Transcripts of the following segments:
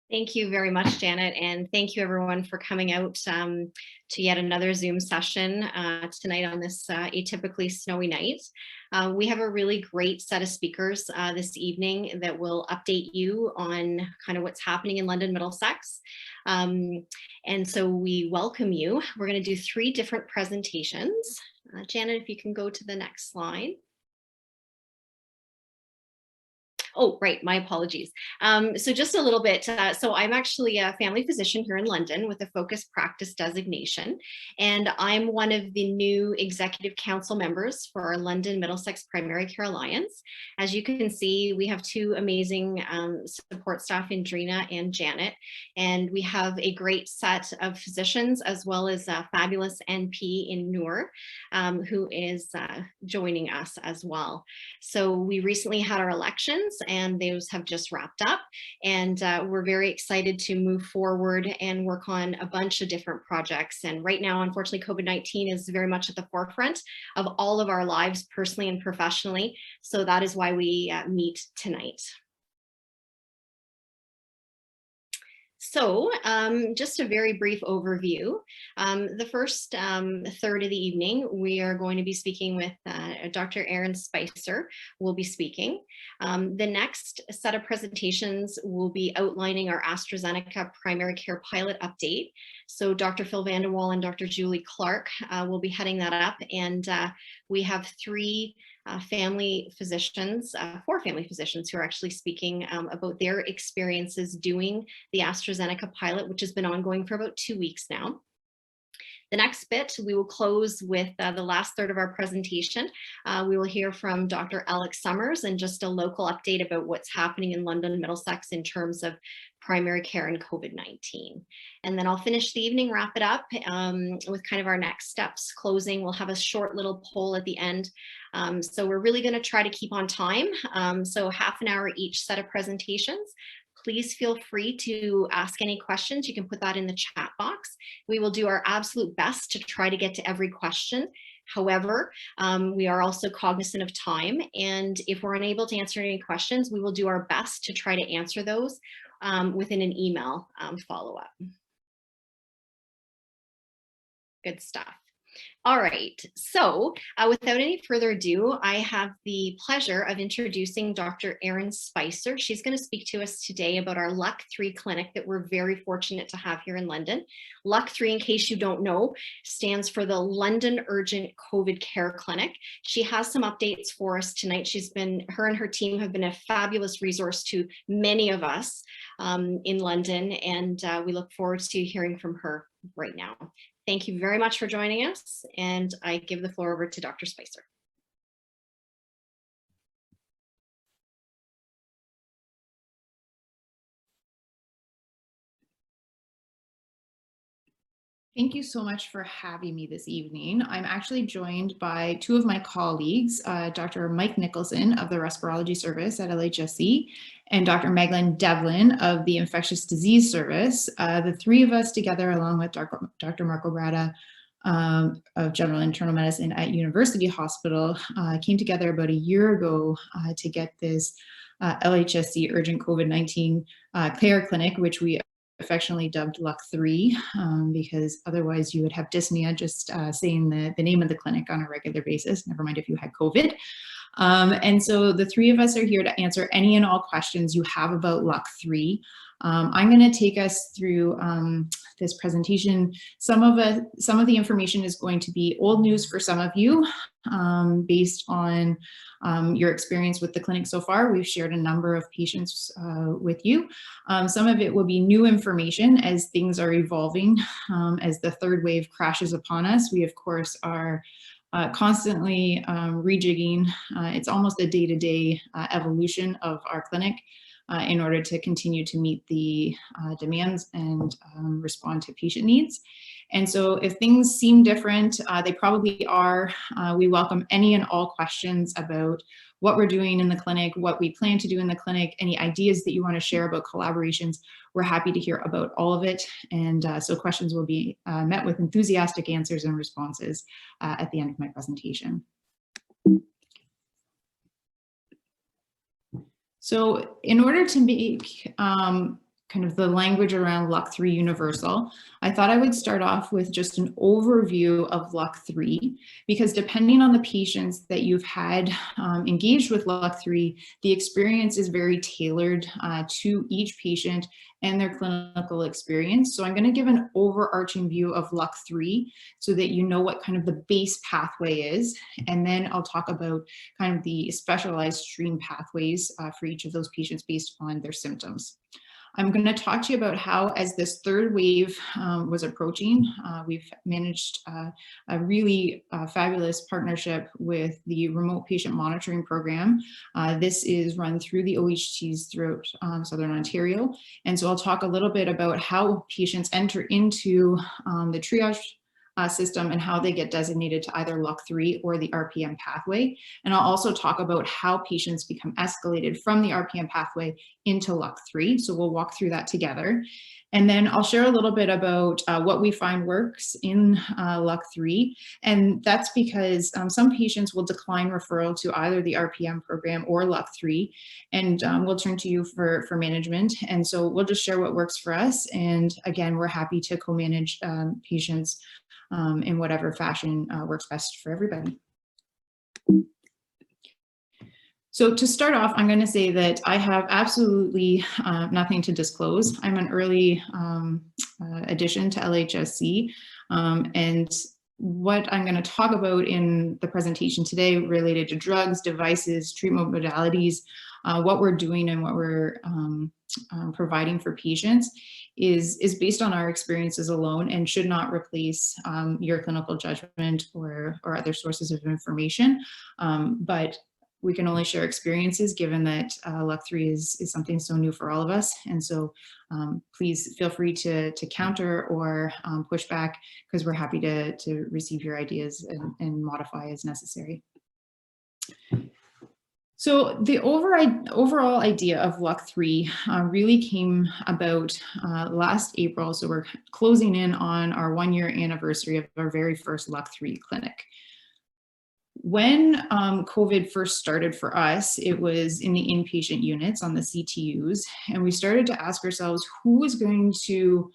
Thank you very much, Janet, and thank you everyone for coming out to yet another Zoom session tonight on this atypically snowy night. We have a really great set of speakers this evening that will update you on kind of what's happening in London Middlesex. And so we welcome you. We're going to do 3 different presentations. Janet, if you can go to the next slide. Oh, right, my apologies. So just a little bit, so I'm actually a family physician here in London with a focused practice designation, and I'm one of the new executive council members for our London Middlesex Primary Care Alliance. As you can see, we have 2 amazing support staff in Drina and Janet, and we have a great set of physicians as well as a fabulous NP in Noor, who is joining us as well. So we recently had our elections, and those have just wrapped up, and we're very excited to move forward and work on a bunch of different projects. And right now, unfortunately, COVID-19 is very much at the forefront of all of our lives, personally and professionally. So that is why we meet tonight. So just a very brief overview. The first third of the evening, we are going to be speaking with Dr. Erin Spicer will be speaking. The next set of presentations will be outlining our AstraZeneca primary care pilot update. So Dr. Phil Vandewall and Dr. Julie Clark will be heading that up. And we have 3 family physicians, 4 family physicians who are actually speaking about their experiences doing the AstraZeneca pilot, which has been ongoing for about 2 weeks now. The next bit, we will close with the last third of our presentation. We will hear from Dr. Alex Summers and just a local update about what's happening in London Middlesex in terms of primary care and COVID-19. And then I'll finish the evening, wrap it up with kind of our next steps closing. We'll have a short little poll at the end. So we're really going to try to keep on time. So half an hour each set of presentations. Please feel free to ask any questions. You can put that in the chat box. We will do our absolute best to try to get to every question. However, we are also cognizant of time, and if we're unable to answer any questions, we will do our best to try to answer those within an email follow-up. Good stuff. All right, so without any further ado, I have the pleasure of introducing Dr. Erin Spicer. She's going to speak to us today about our LUC3 clinic that we're very fortunate to have here in London. LUC3, in case you don't know, stands for the London Urgent COVID Care Clinic. She has some updates for us tonight. Her and her team have been a fabulous resource to many of us in London, and we look forward to hearing from her right now. Thank you very much for joining us, and I give the floor over to Dr. Spicer. Thank you so much for having me this evening. I'm actually joined by 2 of my colleagues, Dr. Mike Nicholson of the Respirology Service at LHSC and Dr. Meglin Devlin of the Infectious Disease Service. The 3 of us together, along with Dr. Marco Bratta of General Internal Medicine at University Hospital, came together about a year ago to get this LHSC Urgent COVID-19 Care Clinic, which we affectionately dubbed LUC3, because otherwise you would have dyspnea just saying the name of the clinic on a regular basis, never mind if you had COVID. And so the 3 of us are here to answer any and all questions you have about LUC3. I'm going to take us through this presentation. Some of the information is going to be old news for some of you, based on your experience with the clinic so far. We've shared a number of patients with you. Some of it will be new information as things are evolving, as the 3rd wave crashes upon us. We, of course, are constantly rejigging. It's almost a day-to-day evolution of our clinic in order to continue to meet the demands and respond to patient needs. And so if things seem different, they probably are. We welcome any and all questions about what we're doing in the clinic, what we plan to do in the clinic, any ideas that you want to share about collaborations. We're happy to hear about all of it. And so questions will be met with enthusiastic answers and responses at the end of my presentation. So in order to make kind of the language around LUC3 universal, I thought I would start off with just an overview of LUC3, because depending on the patients that you've had engaged with LUC3, the experience is very tailored to each patient and their clinical experience. So I'm going to give an overarching view of LUC3 so that you know what kind of the base pathway is. And then I'll talk about kind of the specialized stream pathways for each of those patients based on their symptoms. I'm going to talk to you about how, as this third wave was approaching, we've managed a really fabulous partnership with the Remote Patient Monitoring Program. This is run through the OHTs throughout Southern Ontario. And so I'll talk a little bit about how patients enter into the triage system and how they get designated to either LUC3 or the RPM pathway. And I'll also talk about how patients become escalated from the RPM pathway into LUC3. So we'll walk through that together. And then I'll share a little bit about what we find works in LUC3. And that's because some patients will decline referral to either the RPM program or LUC3. And we'll turn to you for management. And so we'll just share what works for us. And again, we're happy to co-manage patients in whatever fashion works best for everybody. So to start off, I'm going to say that I have absolutely nothing to disclose. I'm an early addition to LHSC, and what I'm going to talk about in the presentation today related to drugs, devices, treatment modalities, what we're doing and what we're providing for patients is based on our experiences alone and should not replace your clinical judgment or other sources of information. But we can only share experiences given that LUC3 is something so new for all of us. And so please feel free to counter or push back, because we're happy to receive your ideas and modify as necessary. So the overall idea of LUC3 really came about last April. So we're closing in on our 1-year anniversary of our very first LUC3 clinic. When COVID first started for us, it was in the inpatient units on the CTUs, and we started to ask ourselves who was going to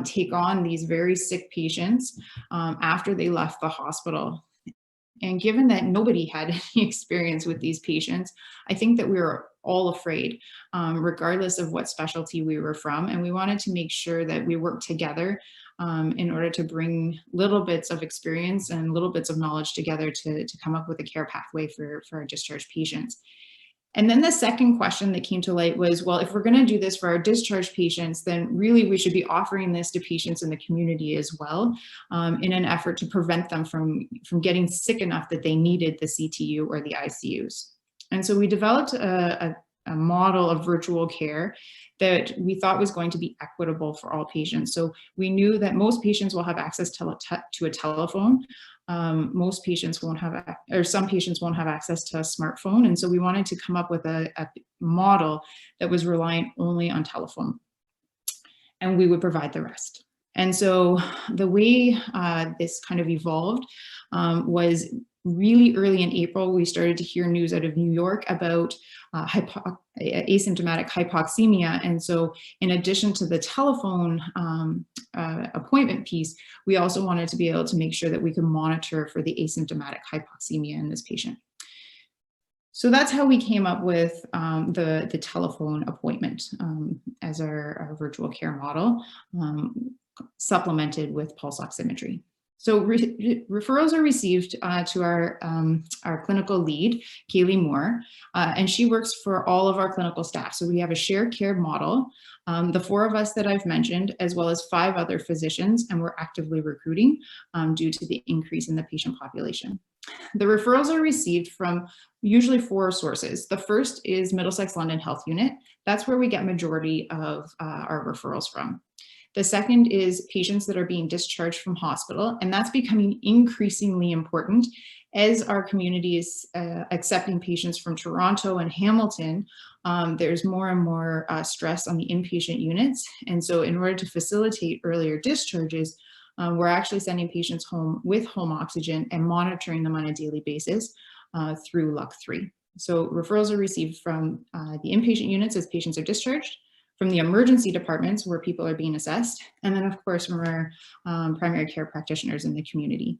take on these very sick patients after they left the hospital. And given that nobody had any experience with these patients, I think that we were all afraid, regardless of what specialty we were from. And we wanted to make sure that we worked together in order to bring little bits of experience and little bits of knowledge together to come up with a care pathway for our discharged patients. And then the second question that came to light was, well, if we're going to do this for our discharged patients, then really we should be offering this to patients in the community as well, in an effort to prevent them from getting sick enough that they needed the CTU or the ICUs. And so we developed a model of virtual care that we thought was going to be equitable for all patients. So we knew that most patients will have access to a telephone. Most patients won't have, or some patients won't have access to a smartphone. And so we wanted to come up with a model that was reliant only on telephone, and we would provide the rest. And so the way this kind of evolved was really early in April. We started to hear news out of New York about asymptomatic hypoxemia. And so in addition to the telephone appointment piece, we also wanted to be able to make sure that we could monitor for the asymptomatic hypoxemia in this patient. So that's how we came up with the telephone appointment as our virtual care model, supplemented with pulse oximetry. So referrals are received to our clinical lead, Kaylee Moore, and she works for all of our clinical staff. So we have a shared care model, the 4 of us that I've mentioned, as well as 5 other physicians, and we're actively recruiting due to the increase in the patient population. The referrals are received from usually 4 sources. The first is Middlesex London Health Unit. That's where we get majority of our referrals from. The second is patients that are being discharged from hospital, and that's becoming increasingly important as our community is accepting patients from Toronto and Hamilton. There's more and more stress on the inpatient units, and so in order to facilitate earlier discharges, we're actually sending patients home with home oxygen and monitoring them on a daily basis through LUC3. So referrals are received from the inpatient units as patients are discharged, from the emergency departments where people are being assessed, and then of course from our primary care practitioners in the community.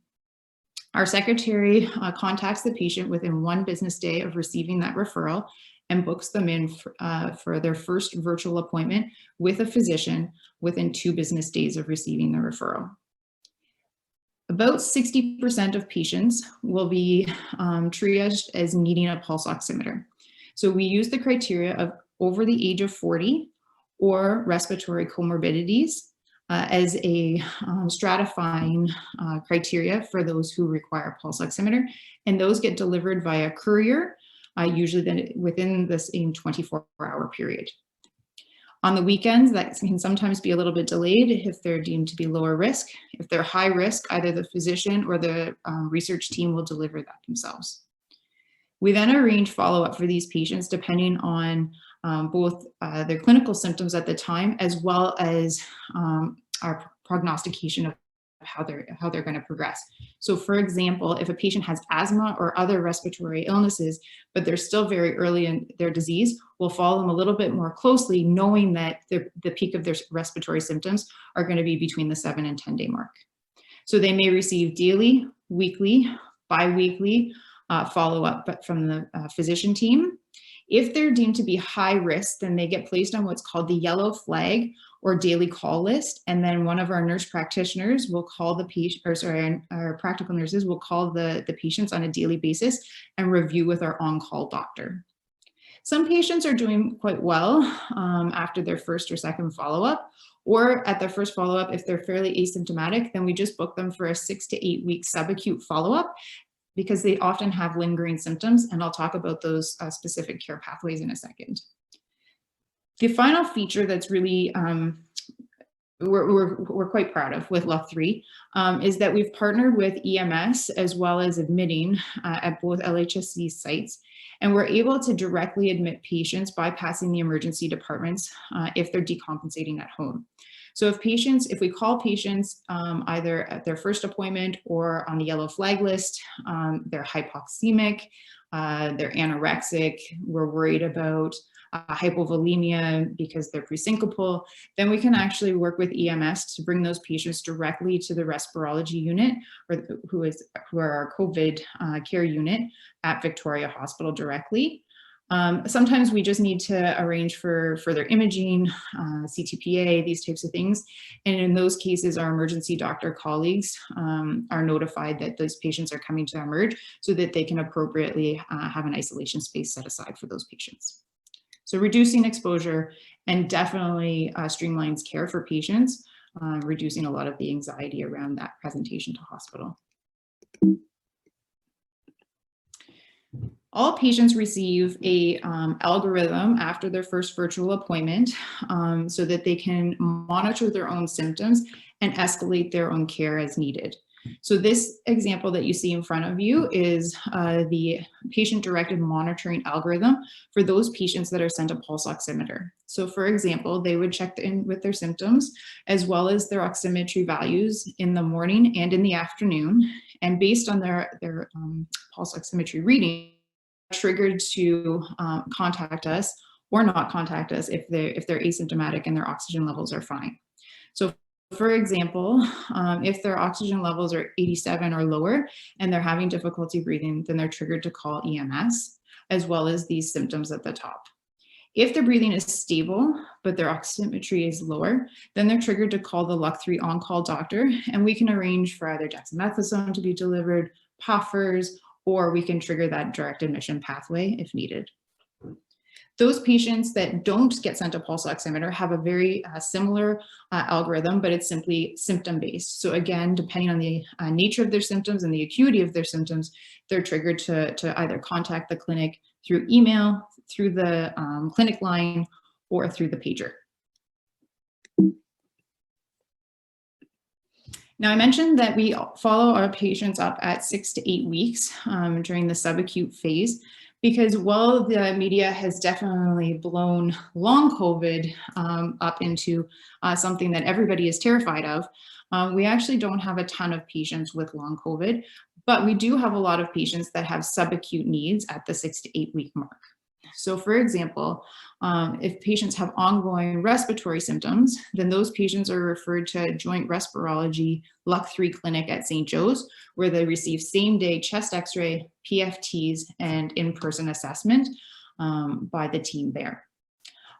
Our secretary contacts the patient within 1 business day of receiving that referral and books them in for their first virtual appointment with a physician within 2 business days of receiving the referral. About 60% of patients will be triaged as needing a pulse oximeter. So we use the criteria of over the age of 40 or respiratory comorbidities as a stratifying criteria for those who require a pulse oximeter, and those get delivered via courier, usually then within the same 24-hour period. On the weekends, that can sometimes be a little bit delayed if they're deemed to be lower risk. If they're high risk, either the physician or the research team will deliver that themselves. We then arrange follow-up for these patients depending on both their clinical symptoms at the time, as well as our prognostication of how they're going to progress. So for example, if a patient has asthma or other respiratory illnesses, but they're still very early in their disease, we'll follow them a little bit more closely, knowing that the peak of their respiratory symptoms are going to be between the 7 and 10 day mark. So they may receive daily, weekly, bi-weekly follow-up from the physician team. If they're deemed to be high risk, then they get placed on what's called the yellow flag or daily call list. And then one of our nurse practitioners will call the patient, or sorry, our practical nurses will call the patients on a daily basis and review with our on-call doctor. Some patients are doing quite well after their first or second follow-up, or at their first follow-up, if they're fairly asymptomatic, then we just book them for a 6 to 8 week subacute follow-up, because they often have lingering symptoms, and I'll talk about those specific care pathways in a second. The final feature that's really we're quite proud of with LUF3 is that we've partnered with EMS as well as admitting at both LHSC sites, and we're able to directly admit patients bypassing the emergency departments if they're decompensating at home. So if we call patients either at their first appointment or on the yellow flag list, they're hypoxemic, they're anorexic, we're worried about hypovolemia because they're presyncopal, then we can actually work with EMS to bring those patients directly to the respirology unit, or who are our COVID care unit at Victoria Hospital directly. Sometimes we just need to arrange for further imaging, CTPA, these types of things. And in those cases, our emergency doctor colleagues are notified that those patients are coming to emerge so that they can appropriately have an isolation space set aside for those patients. So reducing exposure and definitely streamlines care for patients, reducing a lot of the anxiety around that presentation to hospital. All patients receive a algorithm after their first virtual appointment so that they can monitor their own symptoms and escalate their own care as needed. So this example that you see in front of you is the patient-directed monitoring algorithm for those patients that are sent a pulse oximeter. So for example, they would check in with their symptoms as well as their oximetry values in the morning and in the afternoon. And based on their pulse oximetry reading, triggered to contact us or not contact us if they're asymptomatic and their oxygen levels are fine. So for example, if their oxygen levels are 87 or lower and they're having difficulty breathing, then they're triggered to call EMS, as well as these symptoms at the top. If their breathing is stable, but their oximetry is lower, then they're triggered to call the LUF3 on-call doctor, and we can arrange for either dexamethasone to be delivered, puffers, or we can trigger that direct admission pathway if needed. Those patients that don't get sent a pulse oximeter have a very similar algorithm, but it's simply symptom-based. So again, depending on the nature of their symptoms and the acuity of their symptoms, they're triggered to either contact the clinic through email, through the clinic line, or through the pager. Now, I mentioned that we follow our patients up at 6 to 8 weeks during the subacute phase, because while the media has definitely blown long COVID up into something that everybody is terrified of, we actually don't have a ton of patients with long COVID, but we do have a lot of patients that have subacute needs at the 6 to 8 week mark. So for example, if patients have ongoing respiratory symptoms, then those patients are referred to Joint Respirology LUC3 Clinic at St. Joe's, where they receive same-day chest x-ray, PFTs, and in-person assessment by the team there.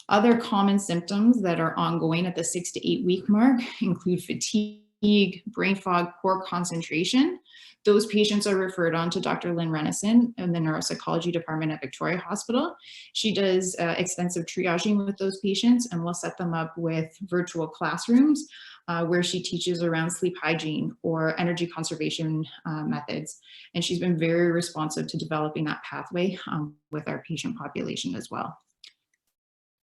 Other common symptoms that are ongoing at the 6 to 8 week mark include fatigue, brain fog, poor concentration. Those patients are referred on to Dr. Lynn Renison in the neuropsychology department at Victoria Hospital. She does extensive triaging with those patients and will set them up with virtual classrooms where she teaches around sleep hygiene or energy conservation methods. And she's been very responsive to developing that pathway with our patient population as well.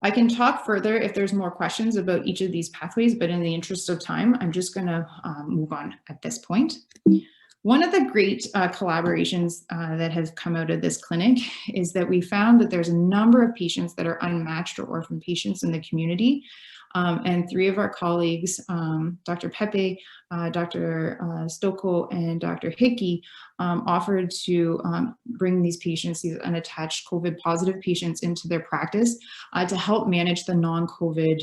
I can talk further if there's more questions about each of these pathways, but in the interest of time, I'm just going to move on at this point. One of the great collaborations that has come out of this clinic is that we found that there's a number of patients that are unmatched or orphan patients in the community. And 3 of our colleagues, Dr. Pepe, Dr. Stoko, and Dr. Hickey, offered to bring these patients, these unattached COVID positive patients, into their practice to help manage the non-COVID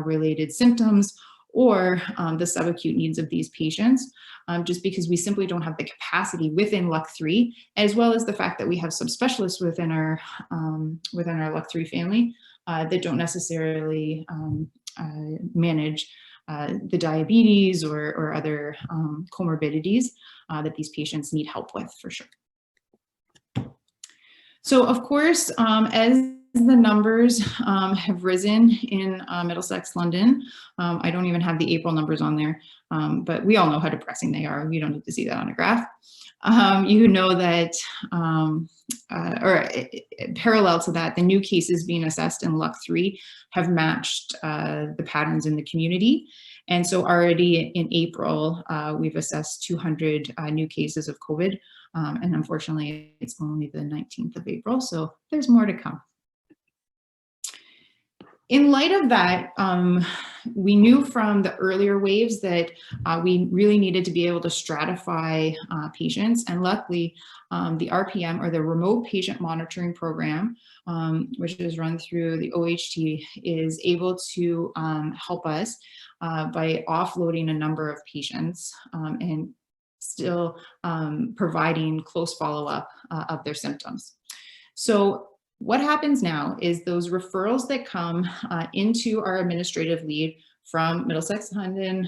related symptoms or the subacute needs of these patients, just because we simply don't have the capacity within LUC3, as well as the fact that we have subspecialists within our LUC3 family that don't necessarily manage the diabetes or other comorbidities that these patients need help with, for sure. So of course, as the numbers have risen in Middlesex, London, I don't even have the April numbers on there, but we all know how depressing they are. We don't need to see that on a graph. You know that, parallel to that, the new cases being assessed in LUC3 have matched the patterns in the community. And so already in April, we've assessed 200 new cases of COVID. And unfortunately, it's only the 19th of April, so there's more to come. In light of that, we knew from the earlier waves that we really needed to be able to stratify patients, and luckily the RPM, or the Remote Patient Monitoring Program, which is run through the OHT, is able to help us by offloading a number of patients and still providing close follow-up of their symptoms. So what happens now is those referrals that come into our administrative lead from Middlesex, London,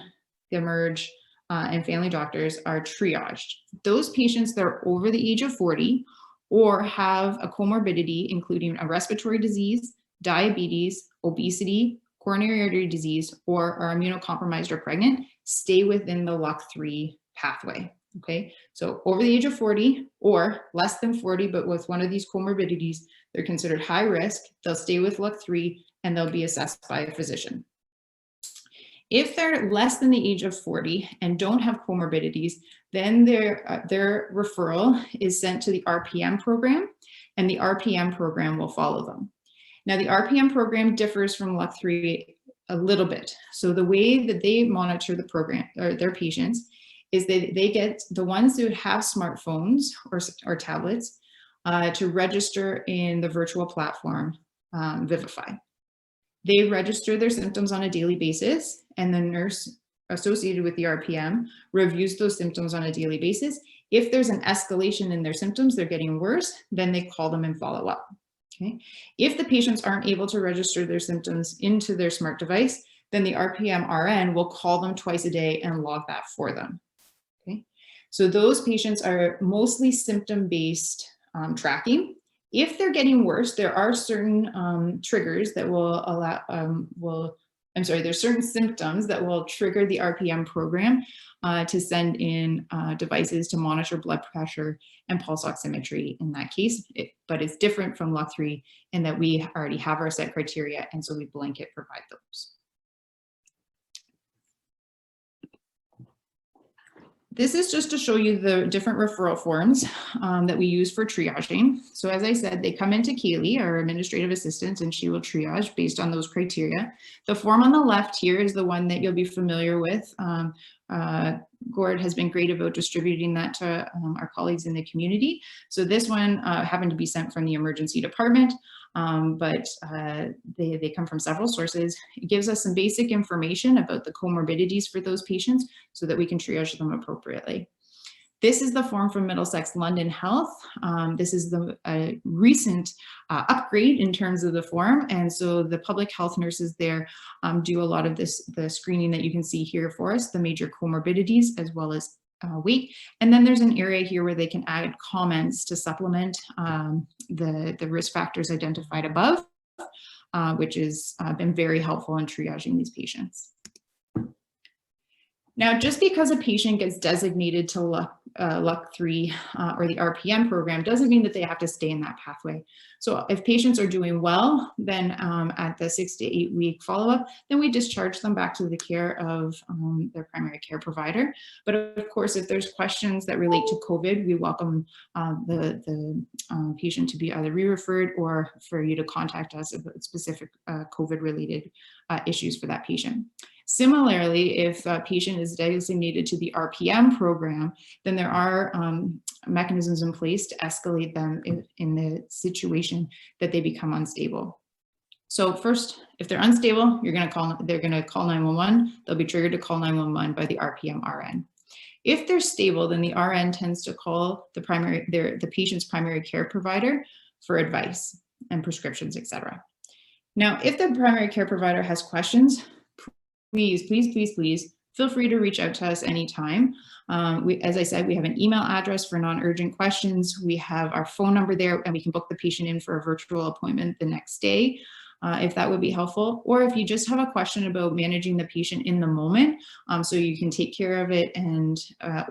the Emerge, and family doctors are triaged. Those patients that are over the age of 40 or have a comorbidity, including a respiratory disease, diabetes, obesity, coronary artery disease, or are immunocompromised or pregnant, stay within the LUC3 pathway. Okay, so over the age of 40 or less than 40, but with one of these comorbidities, they're considered high risk. They'll stay with LUC3 and they'll be assessed by a physician. If they're less than the age of 40 and don't have comorbidities, then their referral is sent to the RPM program, and the RPM program will follow them. Now, the RPM program differs from LUC3 a little bit. So the way that they monitor the program or their patients is that they get the ones who have smartphones or tablets to register in the virtual platform Vivify. They register their symptoms on a daily basis, and the nurse associated with the RPM reviews those symptoms on a daily basis. If there's an escalation in their symptoms, they're getting worse, then they call them and follow up. Okay. If the patients aren't able to register their symptoms into their smart device, then the RPM RN will call them twice a day and log that for them. Okay. So those patients are mostly symptom-based tracking. If they're getting worse, there are certain triggers that will allow, there's certain symptoms that will trigger the RPM program to send in devices to monitor blood pressure and pulse oximetry in that case. But it's different from LUC3 in that we already have our set criteria, and so we blanket provide those. This is just to show you the different referral forms that we use for triaging. So as I said, they come into Kaylee, our administrative assistant, and she will triage based on those criteria. The form on the left here is the one that you'll be familiar with. Gord has been great about distributing that to our colleagues in the community. So this one happened to be sent from the emergency department, but they come from several sources. It gives us some basic information about the comorbidities for those patients so that we can triage them appropriately. This is the form from Middlesex London Health. This is the recent upgrade in terms of the form. And so the public health nurses there do a lot of the screening that you can see here for us, the major comorbidities as well as weight. And then there's an area here where they can add comments to supplement the risk factors identified above, which has been very helpful in triaging these patients. Now, just because a patient gets designated to LUC3 or the RPM program doesn't mean that they have to stay in that pathway. So if patients are doing well, then at the 6 to 8 week follow-up, then we discharge them back to the care of their primary care provider. But of course, if there's questions that relate to COVID, we welcome the patient to be either re-referred or for you to contact us about specific COVID-related issues for that patient. Similarly, if a patient is designated to the RPM program, then there are mechanisms in place to escalate them in the situation that they become unstable. So first, if they're unstable, they're going to call 911. They'll be triggered to call 911 by the RPM RN. If they're stable, then the RN tends to call the patient's primary care provider for advice and prescriptions, etc. Now, if the primary care provider has questions, please feel free to reach out to us anytime. As I said, we have an email address for non-urgent questions. We have our phone number there, and we can book the patient in for a virtual appointment the next day, if that would be helpful. Or if you just have a question about managing the patient in the moment, so you can take care of it, and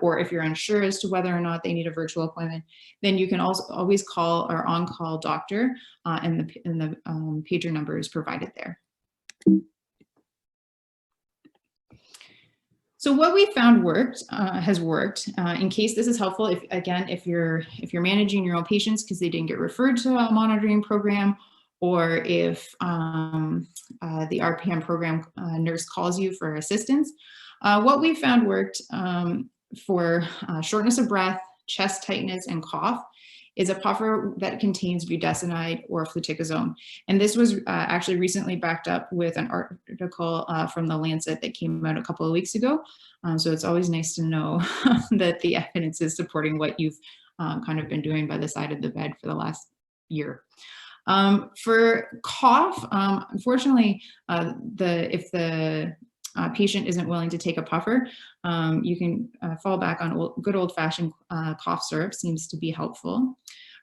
or if you're unsure as to whether or not they need a virtual appointment, then you can also always call our on-call doctor, and the pager number is provided there. So what we found has worked. In case this is helpful, if you're managing your own patients because they didn't get referred to a monitoring program, or if the RPM program nurse calls you for assistance, what we found worked for shortness of breath, chest tightness, and cough is a puffer that contains budesonide or fluticasone. And this was actually recently backed up with an article from the Lancet that came out a couple of weeks ago. So it's always nice to know that the evidence is supporting what you've kind of been doing by the side of the bed for the last year. For cough, unfortunately, if the patient isn't willing to take a puffer, you can fall back on good old-fashioned cough syrup, seems to be helpful.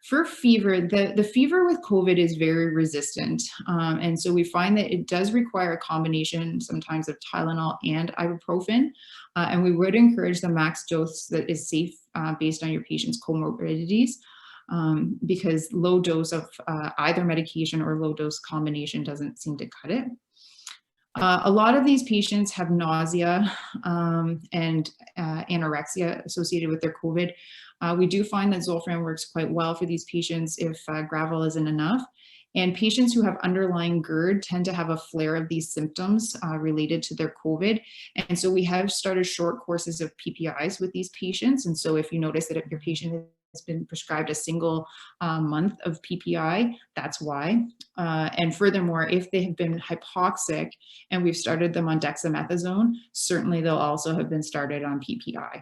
For fever, the fever with COVID is very resistant. And so we find that it does require a combination sometimes of Tylenol and ibuprofen. And we would encourage the max dose that is safe based on your patient's comorbidities, because low dose of either medication or low dose combination doesn't seem to cut it. A lot of these patients have nausea and anorexia associated with their COVID. We do find that Zolfran works quite well for these patients if gravel isn't enough. And patients who have underlying GERD tend to have a flare of these symptoms related to their COVID. And so we have started short courses of PPIs with these patients. And so if you notice that if your patient has been prescribed a single month of PPI, that's why. And furthermore, if they have been hypoxic and we've started them on dexamethasone, certainly they'll also have been started on PPI.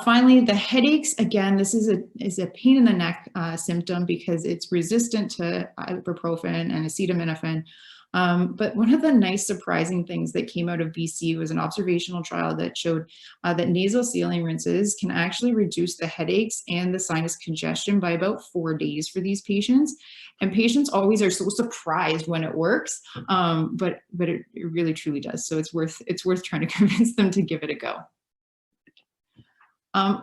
Finally, the headaches, again, this is a pain in the neck symptom because it's resistant to ibuprofen and acetaminophen. But one of the nice surprising things that came out of BC was an observational trial that showed that nasal sealing rinses can actually reduce the headaches and the sinus congestion by about 4 days for these patients. And patients always are so surprised when it works, but it really truly does. So it's worth trying to convince them to give it a go.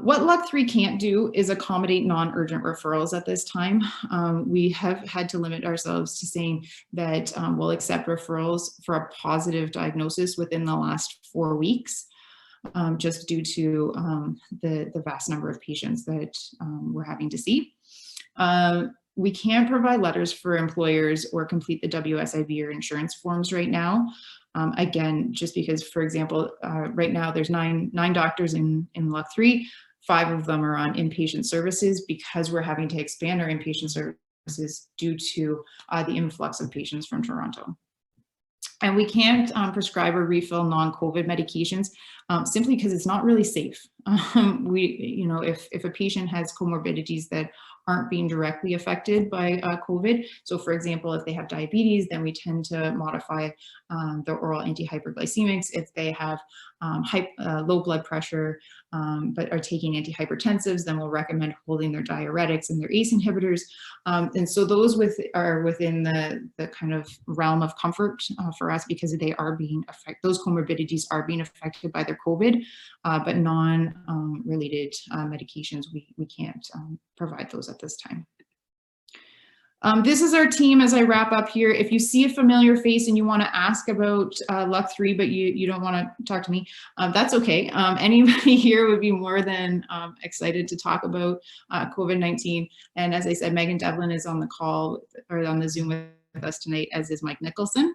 What LUC3 can't do is accommodate non-urgent referrals at this time. We have had to limit ourselves to saying that we'll accept referrals for a positive diagnosis within the last 4 weeks, just due to the vast number of patients that we're having to see. We can't provide letters for employers or complete the WSIB or insurance forms right now. Again, just because, for example, right now there's nine doctors in LUC 3, 5 of them are on inpatient services because we're having to expand our inpatient services due to the influx of patients from Toronto. And we can't prescribe or refill non-COVID medications simply because it's not really safe. If a patient has comorbidities that aren't being directly affected by COVID. So for example, if they have diabetes, then we tend to modify the oral antihyperglycemics. If they have low blood pressure, but are taking antihypertensives, then we'll recommend holding their diuretics and their ACE inhibitors. And so those are within the kind of realm of comfort for us because they are being affected, those comorbidities are being affected by their COVID, but non-related medications, we can't provide those at this time. This is our team as I wrap up here. If you see a familiar face and you want to ask about LUC 3, but you don't want to talk to me, that's okay. Anybody here would be more than excited to talk about COVID-19. And as I said, Megan Devlin is on the call or on the Zoom with us tonight, as is Mike Nicholson.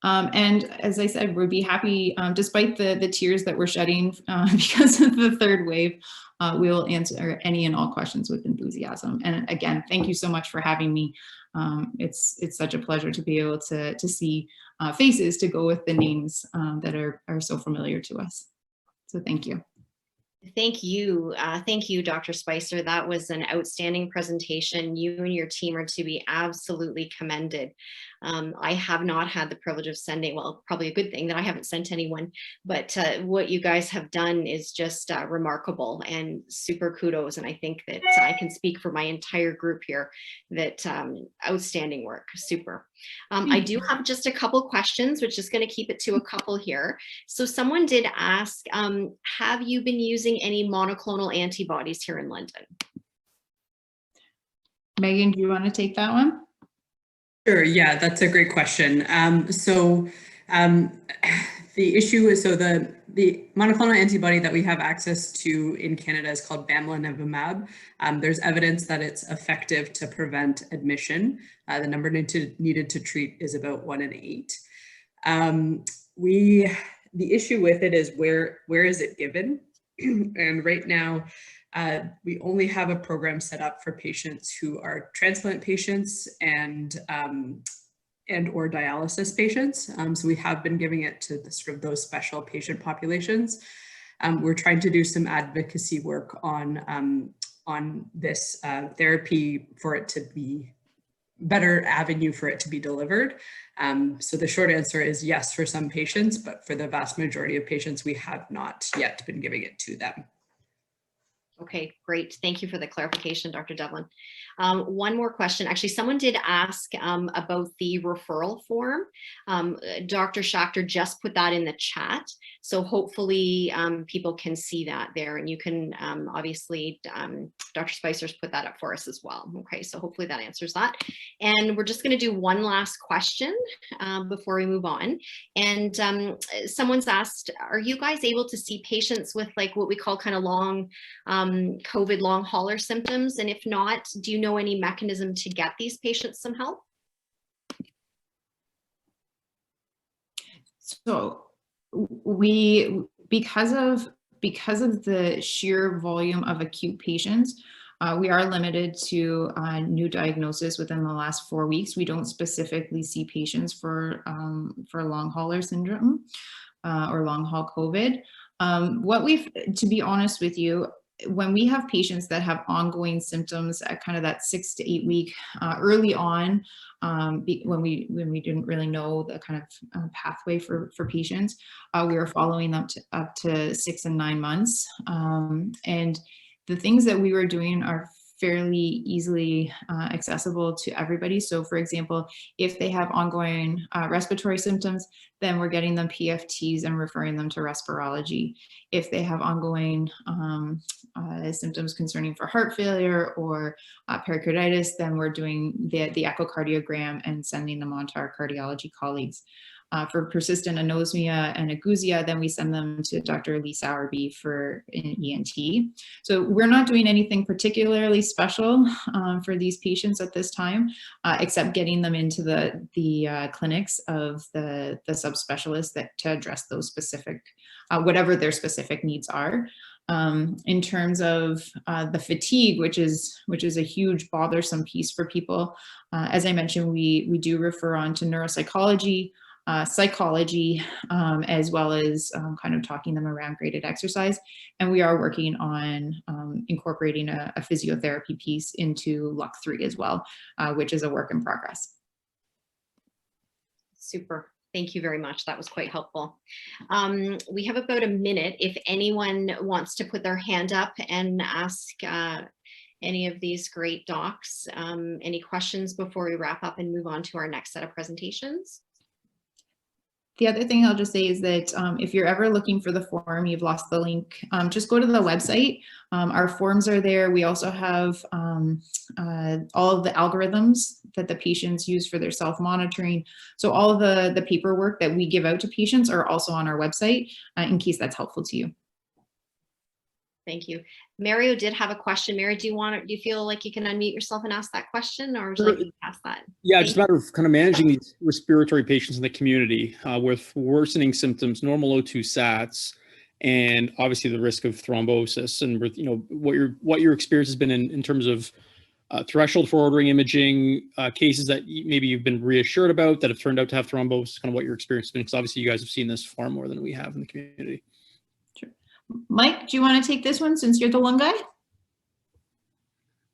And as I said, we'd be happy, despite the tears that we're shedding because of the third wave, we will answer any and all questions with enthusiasm. And again, thank you so much for having me. It's such a pleasure to be able to see faces to go with the names that are so familiar to us. So thank you. Thank you. Thank you, Dr. Spicer. That was an outstanding presentation. You and your team are to be absolutely commended. I have not had the privilege of sending, well, probably a good thing that I haven't sent anyone, but what you guys have done is just remarkable and super kudos. And I think that I can speak for my entire group here that outstanding work, super. I do have just a couple questions, which is going to keep it to a couple here. So someone did ask, have you been using any monoclonal antibodies here in London? Megan, do you want to take that one? Sure, yeah, that's a great question. The issue is, so the monoclonal antibody that we have access to in Canada is called bamlanivimab. There's evidence that it's effective to prevent admission. The number needed to treat is about 1 in 8. The issue with it is where is it given? And right now, we only have a program set up for patients who are transplant patients and or dialysis patients. So we have been giving it to those special patient populations. We're trying to do some advocacy work on this therapy for it to be better avenue for it to be delivered. So the short answer is yes for some patients, but for the vast majority of patients, we have not yet been giving it to them. Okay, great. Thank you for the clarification, Dr. Devlin. One more question. Actually, someone did ask about the referral form. Dr. Schachter just put that in the chat. So hopefully people can see that there, and you can obviously, Dr. Spicer's put that up for us as well. Okay, so hopefully that answers that. And we're just going to do one last question before we move on. And someone's asked, are you guys able to see patients with like what we call kind of long COVID long hauler symptoms? And if not, do you know any mechanism to get these patients some help? So because of the sheer volume of acute patients, we are limited to new diagnosis within the last 4 weeks. We don't specifically see patients for long hauler syndrome or long haul COVID. To be honest with you, when we have patients that have ongoing symptoms at kind of that 6 to 8 week early on, when we didn't really know the kind of pathway for patients, we were following them up to 6 and 9 months. And the things that we were doing are fairly easily accessible to everybody. So for example, if they have ongoing respiratory symptoms, then we're getting them PFTs and referring them to respirology. If they have ongoing symptoms concerning for heart failure or pericarditis, then we're doing the echocardiogram and sending them on to our cardiology colleagues. For persistent anosmia and ageusia, then we send them to Dr. Lee Sowerby for an ENT. So we're not doing anything particularly special for these patients at this time, except getting them into the clinics of the subspecialists to address those specific, whatever their specific needs are. In terms of the fatigue, which is a huge bothersome piece for people, as I mentioned, we do refer on to neuropsychology, psychology, as well as kind of talking them around graded exercise. And we are working on incorporating a physiotherapy piece into LUC 3 as well, which is a work in progress. Super. Thank you very much. That was quite helpful. We have about a minute if anyone wants to put their hand up and ask any of these great docs any questions before we wrap up and move on to our next set of presentations. The other thing I'll just say is that if you're ever looking for the form, you've lost the link, just go to the website. Our forms are there. We also have all of the algorithms that the patients use for their self-monitoring. So all of the paperwork that we give out to patients are also on our website in case that's helpful to you. Thank you. Mario did have a question. Mary, do you feel like you can unmute yourself and ask that question, or would you like to pass that? Yeah, just a matter of kind of managing these respiratory patients in the community with worsening symptoms, normal O2 sats, and obviously the risk of thrombosis, and what your experience has been in terms of threshold for ordering imaging, cases that maybe you've been reassured about that have turned out to have thrombosis, kind of what your experience has been, because obviously you guys have seen this far more than we have in the community. Sure. Mike, do you want to take this one since you're the lung guy?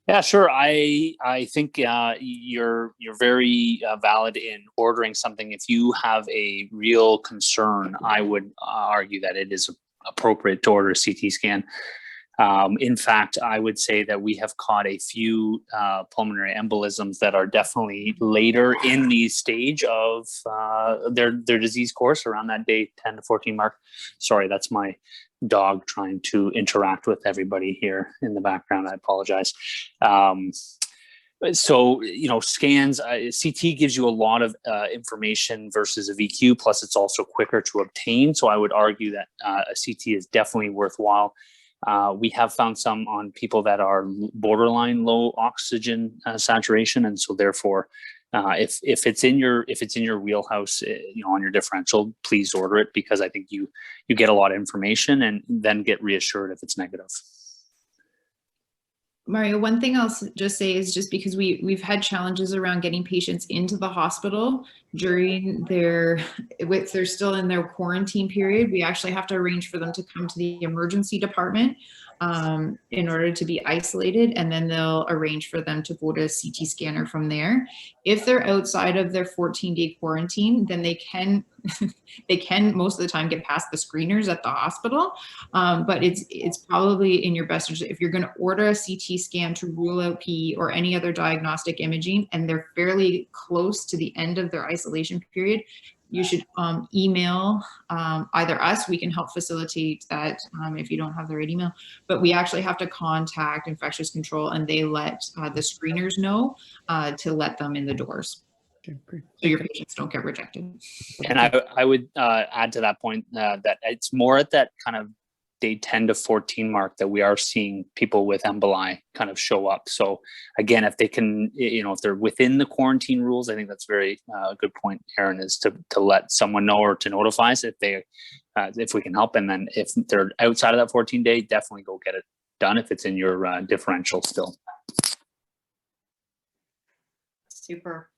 Yeah, sure. I think you're very valid in ordering something. If you have a real concern, I would argue that it is appropriate to order a CT scan. In fact, I would say that we have caught a few pulmonary embolisms that are definitely later in the stage of their disease course, around that day 10 to 14 mark. Sorry, that's my dog trying to interact with everybody here in the background. I apologize. So, scans, CT gives you a lot of information versus a VQ, plus it's also quicker to obtain. So I would argue that a CT is definitely worthwhile. We have found some on people that are borderline low oxygen saturation, and so therefore, if it's in your wheelhouse, on your differential, please order it, because I think you get a lot of information and then get reassured if it's negative. Mario, one thing I'll just say is, just because we've had challenges around getting patients into the hospital during if they're still in their quarantine period, we actually have to arrange for them to come to the emergency department in order to be isolated, and then they'll arrange for them to go to a CT scanner from there. If they're outside of their 14-day quarantine, then they can most of the time get past the screeners at the hospital. But it's probably in your best interest, if you're going to order a CT scan to rule out PE or any other diagnostic imaging, and they're fairly close to the end of their isolation period, you should email either us. We can help facilitate that if you don't have the right email, but we actually have to contact infectious control, and they let the screeners know to let them in the doors. Okay, great. So your patients don't get rejected. And I would add to that point that it's more at that kind of day 10 to 14 mark that we are seeing people with emboli kind of show up. So again, if they can, if they're within the quarantine rules, I think that's very good point, Aaron, is to let someone know or to notify us if we can help. And then if they're outside of that 14-day, definitely go get it done if it's in your differential still. Super.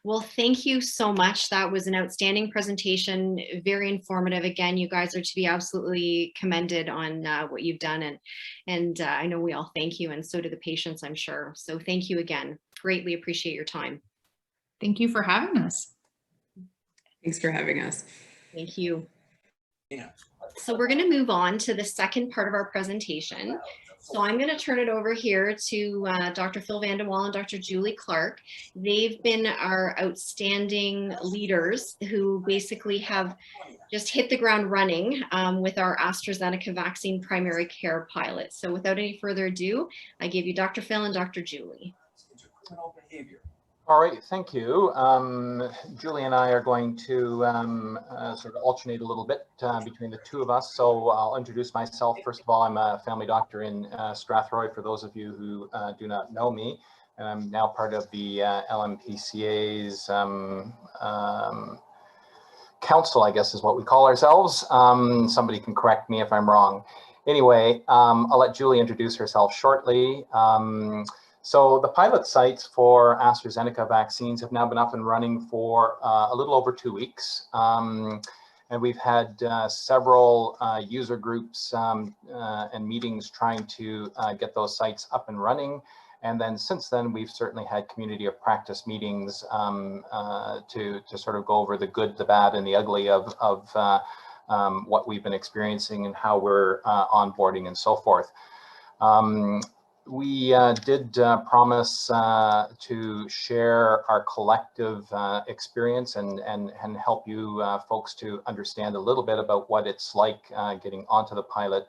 Well, thank you so much. That was an outstanding presentation, very informative. Again, you guys are to be absolutely commended on what you've done, and I know we all thank you, and so do the patients, I'm sure. So thank you again. Greatly appreciate your time. Thank you for having us. Thanks for having us. Thank you. Yeah. So we're going to move on to the second part of our presentation. So I'm going to turn it over here to Dr. Phil Vandewall and Dr. Julie Clark. They've been our outstanding leaders who basically have just hit the ground running with our AstraZeneca vaccine primary care pilot. So without any further ado, I give you Dr. Phil and Dr. Julie. Criminal behavior All right, thank you. Julie and I are going to sort of alternate a little bit between the two of us. So I'll introduce myself. First of all, I'm a family doctor in Strathroy, for those of you who do not know me. And I'm now part of the LMPCA's council, I guess is what we call ourselves. Somebody can correct me if I'm wrong. Anyway, I'll let Julie introduce herself shortly. So the pilot sites for AstraZeneca vaccines have now been up and running for a little over 2 weeks. And we've had several user groups and meetings trying to get those sites up and running. And then since then, we've certainly had community of practice meetings to sort of go over the good, the bad, and the ugly of what we've been experiencing and how we're onboarding and so forth. We did promise to share our collective experience and help you folks to understand a little bit about what it's like getting onto the pilot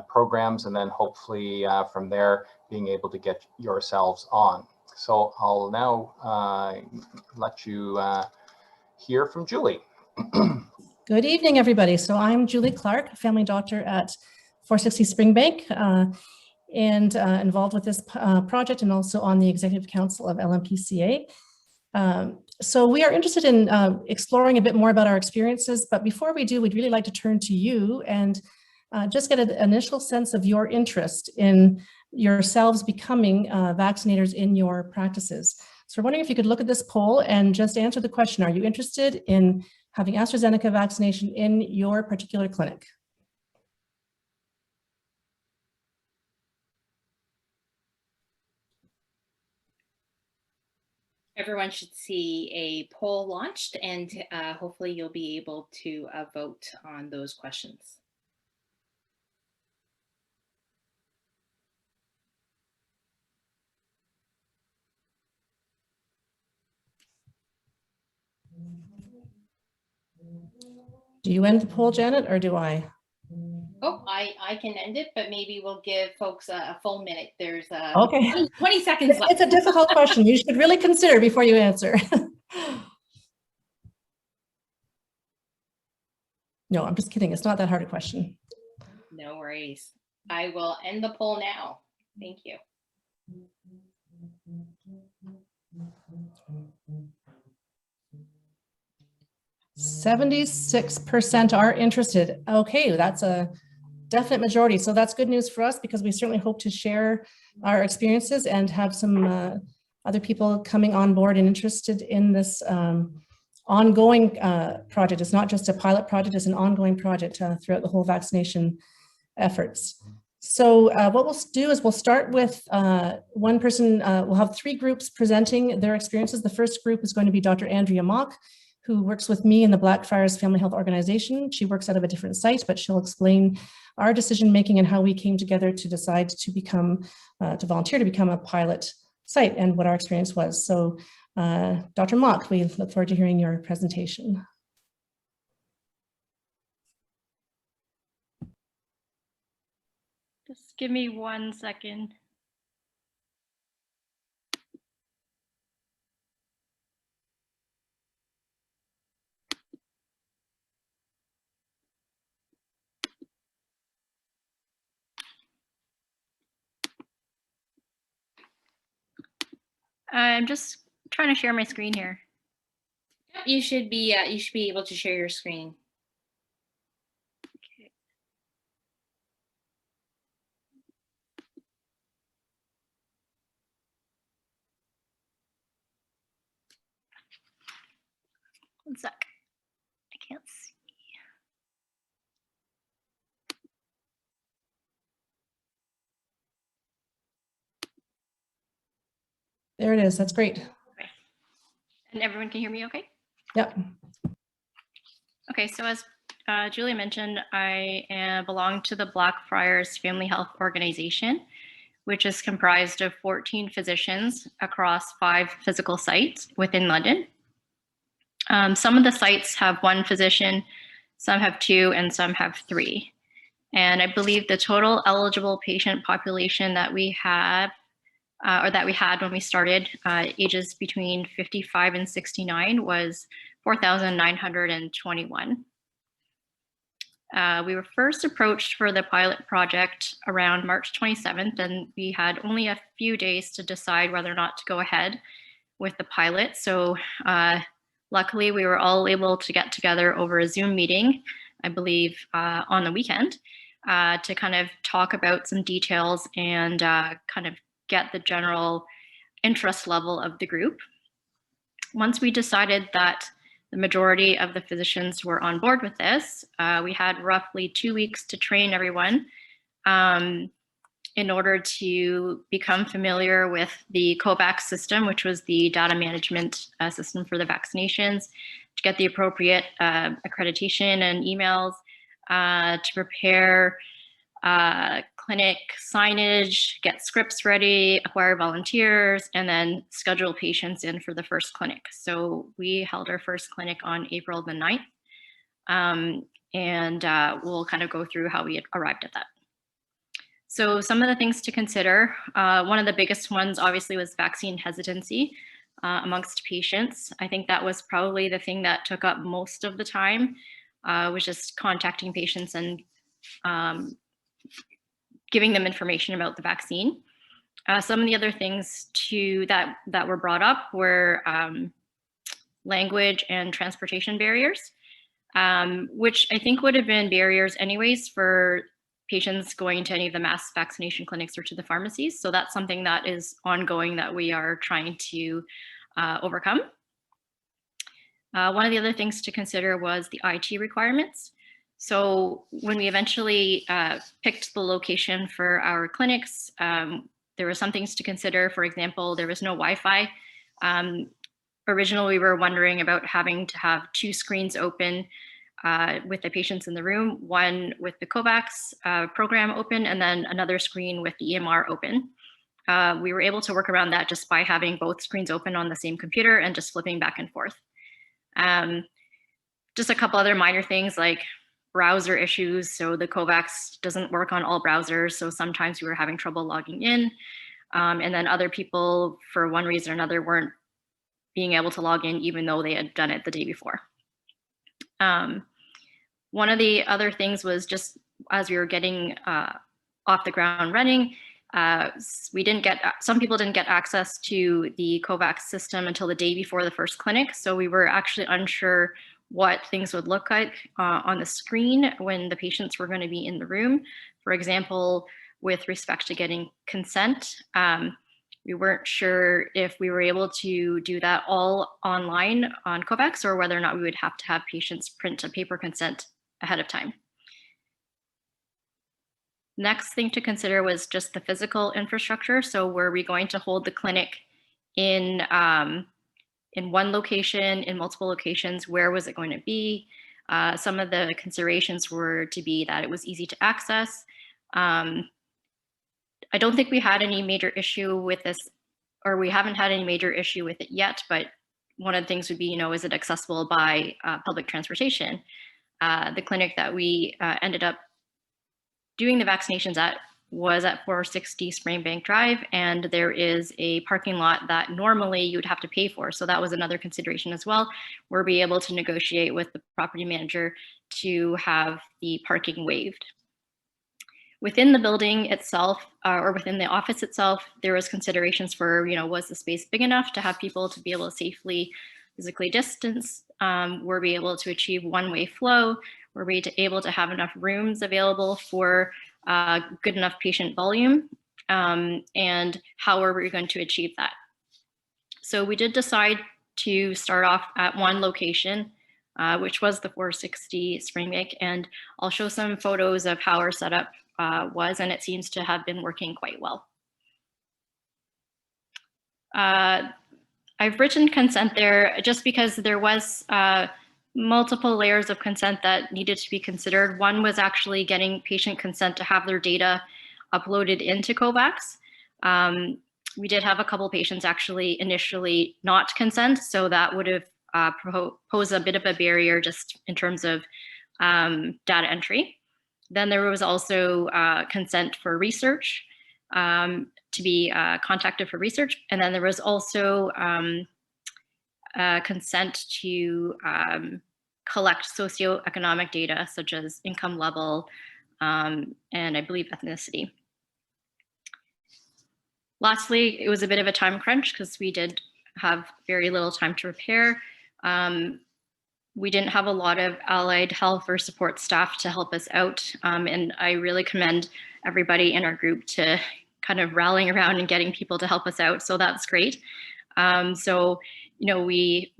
programs, and then hopefully from there being able to get yourselves on. So I'll now let you hear from Julie. Good evening, everybody. So I'm Julie Clark, family doctor at 460 Springbank, and involved with this project and also on the executive council of LMPCA. So we are interested in exploring a bit more about our experiences, but before we do, we'd really like to turn to you and just get an initial sense of your interest in yourselves becoming vaccinators in your practices. So we're wondering if you could look at this poll and just answer the question, are you interested in having AstraZeneca vaccination in your particular clinic? Everyone should see a poll launched, and hopefully you'll be able to vote on those questions. Do you end the poll, Janet, or do I? Oh, I can end it, but maybe we'll give folks a full minute. There's okay. 20 seconds left. It's a difficult question. You should really consider before you answer. No, I'm just kidding. It's not that hard a question. No worries. I will end the poll now. Thank you. %76% are interested. Okay, that's a definite majority. So that's good news for us because we certainly hope to share our experiences and have some other people coming on board and interested in this ongoing project. It's not just a pilot project, it's an ongoing project throughout the whole vaccination efforts. So what we'll do is we'll start with one person, we'll have 3 groups presenting their experiences. The first group is going to be Dr. Andrea Mock, who works with me in the Blackfriars Family Health Organization. She works out of a different site, but she'll explain our decision-making and how we came together to decide to become, to volunteer to become a pilot site and what our experience was. So Dr. Mock, we look forward to hearing your presentation. Just give me 1 second. I'm just trying to share my screen here. You should be able to share your screen. Okay. One sec. I can't see. There it is. That's great. Okay. And everyone can hear me okay? Yep. Okay, so as Julie mentioned, I belong to the Blackfriars Family Health Organization, which is comprised of 14 physicians across 5 physical sites within London. Some of the sites have 1 physician, some have 2, and some have 3. And I believe the total eligible patient population that we have or that we had when we started, ages between 55 and 69 was 4,921. We were first approached for the pilot project around March 27th, and we had only a few days to decide whether or not to go ahead with the pilot. So luckily, we were all able to get together over a Zoom meeting, I believe, on the weekend to kind of talk about some details and kind of get the general interest level of the group. Once we decided that the majority of the physicians were on board with this, we had roughly 2 weeks to train everyone in order to become familiar with the COVAX system, which was the data management system for the vaccinations, to get the appropriate accreditation and emails, to prepare clinic signage, get scripts ready, acquire volunteers, and then schedule patients in for the first clinic. So we held our first clinic on April the 9th, and we'll kind of go through how we arrived at that. So some of the things to consider, one of the biggest ones obviously was vaccine hesitancy amongst patients. I think that was probably the thing that took up most of the time, was just contacting patients and giving them information about the vaccine. Some of the other things that were brought up were language and transportation barriers, which I think would have been barriers anyways for patients going to any of the mass vaccination clinics or to the pharmacies. So that's something that is ongoing that we are trying to overcome. One of the other things to consider was the IT requirements. So when we eventually picked the location for our clinics, there were some things to consider. For example, there was no Wi-Fi. Originally, we were wondering about having to have 2 screens open with the patients in the room, one with the COVAX program open, and then another screen with the EMR open. We were able to work around that just by having both screens open on the same computer and just flipping back and forth. Just a couple other minor things like browser issues. So the COVAX doesn't work on all browsers. So sometimes we were having trouble logging in. And then other people, for one reason or another, weren't being able to log in even though they had done it the day before. One of the other things was just as we were getting off the ground running, some people didn't get access to the COVAX system until the day before the first clinic. So we were actually unsure what things would look like on the screen when the patients were going to be in the room. For example, with respect to getting consent, we weren't sure if we were able to do that all online on COVAX or whether or not we would have to have patients print a paper consent ahead of time. Next thing to consider was just the physical infrastructure. So were we going to hold the clinic in one location, in multiple locations? Where was it going to be? Some of the considerations were to be that it was easy to access. I don't think we had any major issue with this, or we haven't had any major issue with it yet, but one of the things would be, is it accessible by public transportation? The clinic that we ended up doing the vaccinations at was at 460 Springbank Drive, and there is a parking lot that normally you would have to pay for. So that was another consideration as well. We'll be able to negotiate with the property manager to have the parking waived. Within the building itself, or within the office itself, there was considerations for, was the space big enough to have people to be able to safely physically distance? Were we able to achieve one-way flow? Were we able to have enough rooms available for good enough patient volume? And how are we going to achieve that? So we did decide to start off at one location, which was the 460 Springbank, and I'll show some photos of how our setup was, and it seems to have been working quite well. I've written consent there just because there was multiple layers of consent that needed to be considered. One was actually getting patient consent to have their data uploaded into COVAX. We did have a couple patients actually initially not consent, so that would have posed a bit of a barrier just in terms of data entry. Then there was also consent for research. to be contacted for research. And then there was also consent to collect socioeconomic data such as income level and I believe ethnicity. Lastly, it was a bit of a time crunch because we did have very little time to prepare. We didn't have a lot of allied health or support staff to help us out. And I really commend everybody in our group to kind of rallying around and getting people to help us out. So that's great. So, you know, we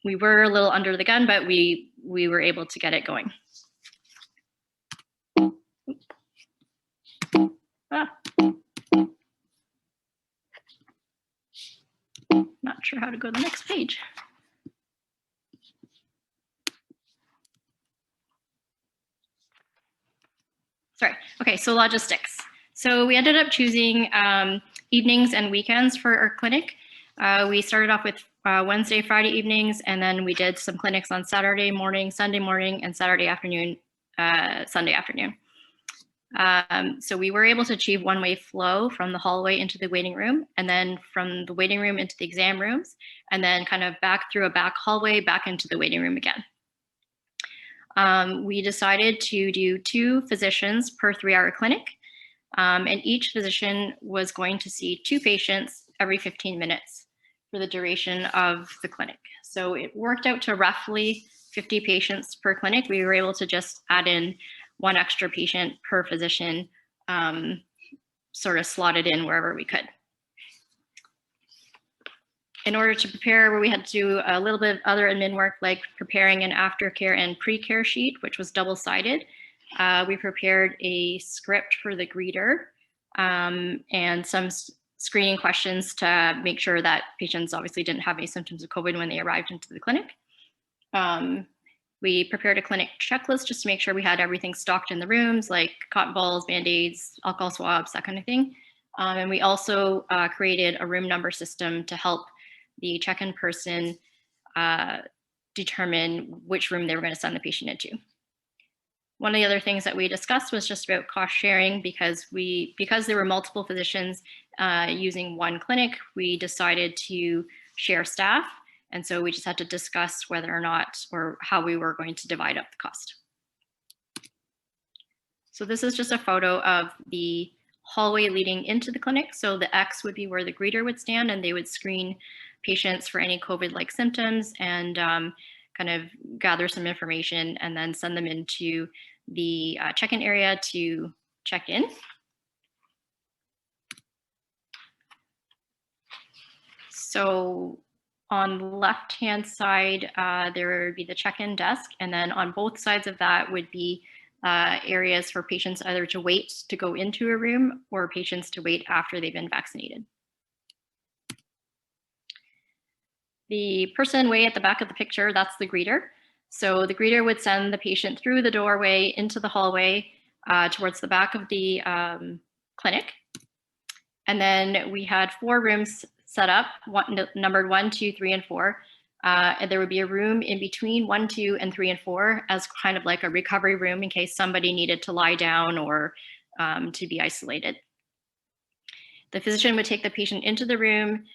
were a little under the gun, but we were able to get it going. Not sure how to go to the next page. Sorry. Okay, so logistics. So we ended up choosing evenings and weekends for our clinic. We started off with Wednesday, Friday evenings, and then we did some clinics on Saturday morning, Sunday morning, and Saturday afternoon, Sunday afternoon. So we were able to achieve one-way flow from the hallway into the waiting room, and then from the waiting room into the exam rooms, and then kind of back through a back hallway back into the waiting room again. We decided to do 2 physicians per 3-hour clinic, and each physician was going to see 2 patients every 15 minutes for the duration of the clinic. So it worked out to roughly 50 patients per clinic. We were able to just add in 1 extra patient per physician, sort of slotted in wherever we could. In order to prepare, we had to do a little bit of other admin work, like preparing an aftercare and pre-care sheet, which was double-sided. We prepared a script for the greeter and some screening questions to make sure that patients obviously didn't have any symptoms of COVID when they arrived into the clinic. We prepared a clinic checklist just to make sure we had everything stocked in the rooms, like cotton balls, Band-Aids, alcohol swabs, that kind of thing. And we also created a room number system to help the check-in person determine which room they were going to send the patient into. One of the other things that we discussed was just about cost sharing because there were multiple physicians using 1 clinic, we decided to share staff. And so we just had to discuss whether or not or how we were going to divide up the cost. So this is just a photo of the hallway leading into the clinic. So the X would be where the greeter would stand and they would screen patients for any COVID-like symptoms and kind of gather some information and then send them into the check-in area to check in. So on the left-hand side, there would be the check-in desk, and then on both sides of that would be areas for patients either to wait to go into a room or patients to wait after they've been vaccinated. The person way at the back of the picture, that's the greeter. So the greeter would send the patient through the doorway into the hallway towards the back of the clinic. And then we had 4 rooms set up, numbered 1, 2, 3, and 4. And there would be a room in between 1, 2, and 3, and 4 as kind of like a recovery room in case somebody needed to lie down or to be isolated. The physician would take the patient into the room,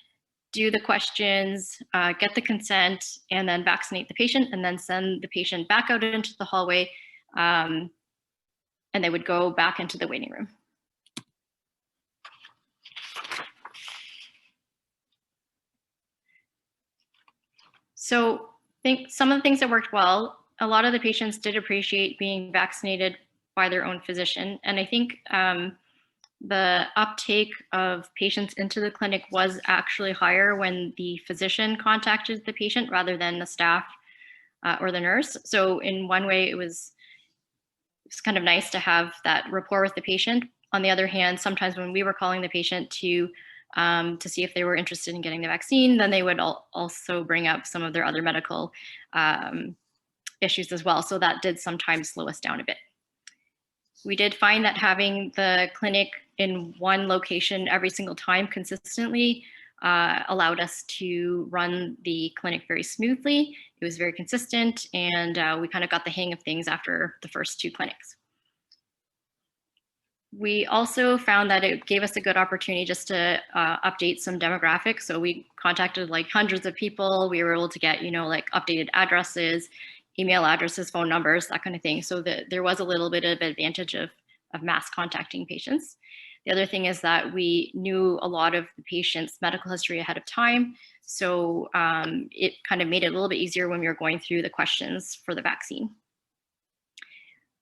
do the questions, get the consent, and then vaccinate the patient, and then send the patient back out into the hallway, and they would go back into the waiting room. So I think some of the things that worked well, a lot of the patients did appreciate being vaccinated by their own physician. And I think the uptake of patients into the clinic was actually higher when the physician contacted the patient rather than the staff or the nurse. So in one way, it was kind of nice to have that rapport with the patient. On the other hand, sometimes when we were calling the patient to see if they were interested in getting the vaccine, then they would also bring up some of their other medical issues as well. So that did sometimes slow us down a bit. We did find that having the clinic in one location every single time consistently allowed us to run the clinic very smoothly. It was very consistent, and we kind of got the hang of things after the first 2 clinics. We also found that it gave us a good opportunity just to update some demographics. So we contacted like hundreds of people. We were able to get, like updated addresses, email addresses, phone numbers, that kind of thing. So that there was a little bit of advantage of mass contacting patients. The other thing is that we knew a lot of the patient's medical history ahead of time. So it kind of made it a little bit easier when we were going through the questions for the vaccine.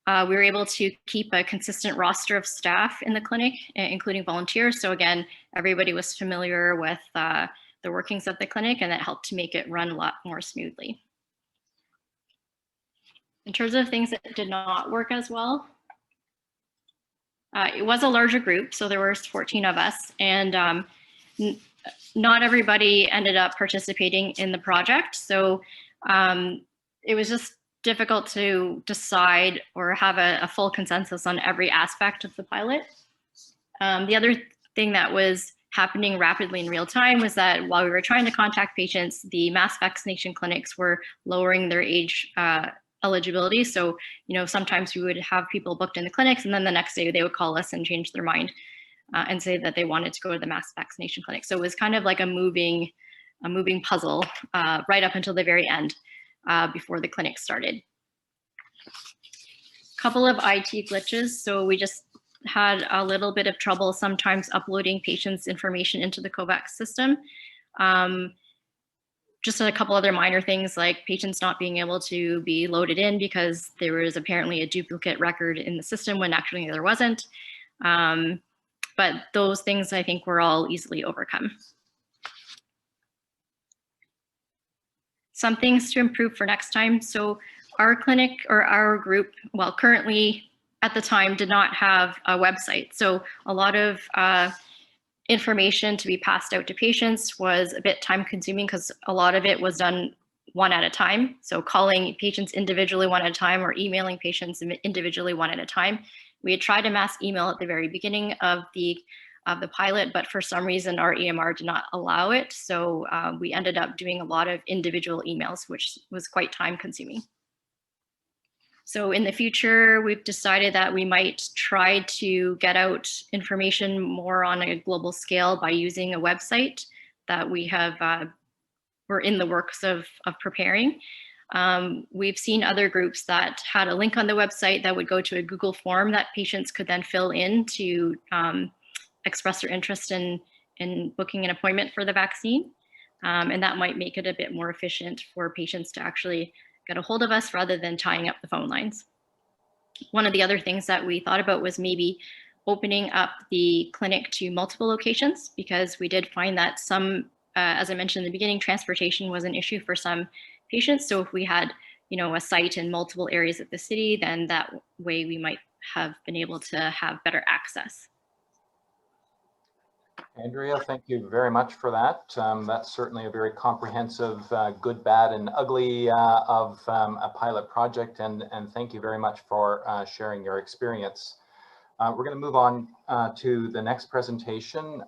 We were able to keep a consistent roster of staff in the clinic, including volunteers. So again, everybody was familiar with the workings of the clinic, and that helped to make it run a lot more smoothly. In terms of things that did not work as well, it was a larger group, so there were 14 of us, and not everybody ended up participating in the project. So it was just difficult to decide or have a full consensus on every aspect of the pilot. The other thing that was happening rapidly in real time was that while we were trying to contact patients, the mass vaccination clinics were lowering their age eligibility. So, sometimes we would have people booked in the clinics, and then the next day they would call us and change their mind and say that they wanted to go to the mass vaccination clinic. So it was kind of like a moving puzzle right up until the very end. Before the clinic started. A couple of IT glitches. So we just had a little bit of trouble sometimes uploading patients' information into the COVAX system. Just a couple other minor things like patients not being able to be loaded in because there was apparently a duplicate record in the system when actually there wasn't. But those things I think were all easily overcome. Some things to improve for next time. So our clinic or our group, well, currently at the time did not have a website. So a lot of information to be passed out to patients was a bit time consuming because a lot of it was done one at a time. So calling patients individually one at a time or emailing patients individually one at a time. We had tried a mass email at the very beginning of the pilot, but for some reason our EMR did not allow it. So we ended up doing a lot of individual emails, which was quite time consuming. So in the future, we've decided that we might try to get out information more on a global scale by using a website that we have, we're in the works of preparing. We've seen other groups that had a link on the website that would go to a Google form that patients could then fill in to express their interest in booking an appointment for the vaccine. And that might make it a bit more efficient for patients to actually get a hold of us rather than tying up the phone lines. One of the other things that we thought about was maybe opening up the clinic to multiple locations, because we did find that some, as I mentioned in the beginning, transportation was an issue for some patients. So if we had, a site in multiple areas of the city, then that way we might have been able to have better access. Andrea, thank you very much for that. That's certainly a very comprehensive, good, bad, and ugly of a pilot project, and thank you very much for sharing your experience. We're going to move on to the next presentation.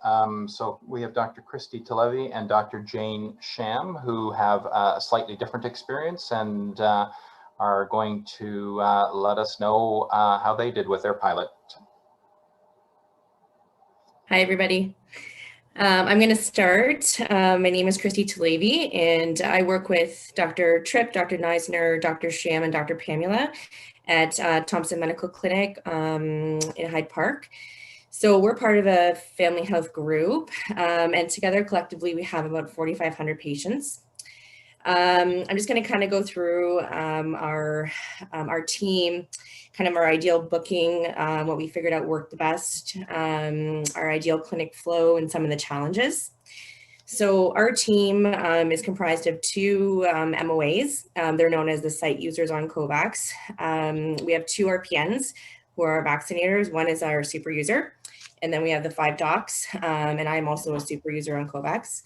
So we have Dr. Christie Talevi and Dr. Jane Sham, who have a slightly different experience and are going to let us know how they did with their pilot. Hi, everybody. I'm going to start. My name is Christie Talevi, and I work with Dr. Tripp, Dr. Neisner, Dr. Sham, and Dr. Pamela at Thompson Medical Clinic in Hyde Park. So we're part of a family health group, and together collectively we have about 4,500 patients. I'm just going to kind of go through our team, kind of our ideal booking, what we figured out worked the best, our ideal clinic flow, and some of the challenges. So our team is comprised of two MOAs. They're known as the site users on COVAX. We have two RPNs who are our vaccinators. One is our super user, and then we have the 5 docs, and I'm also a super user on COVAX.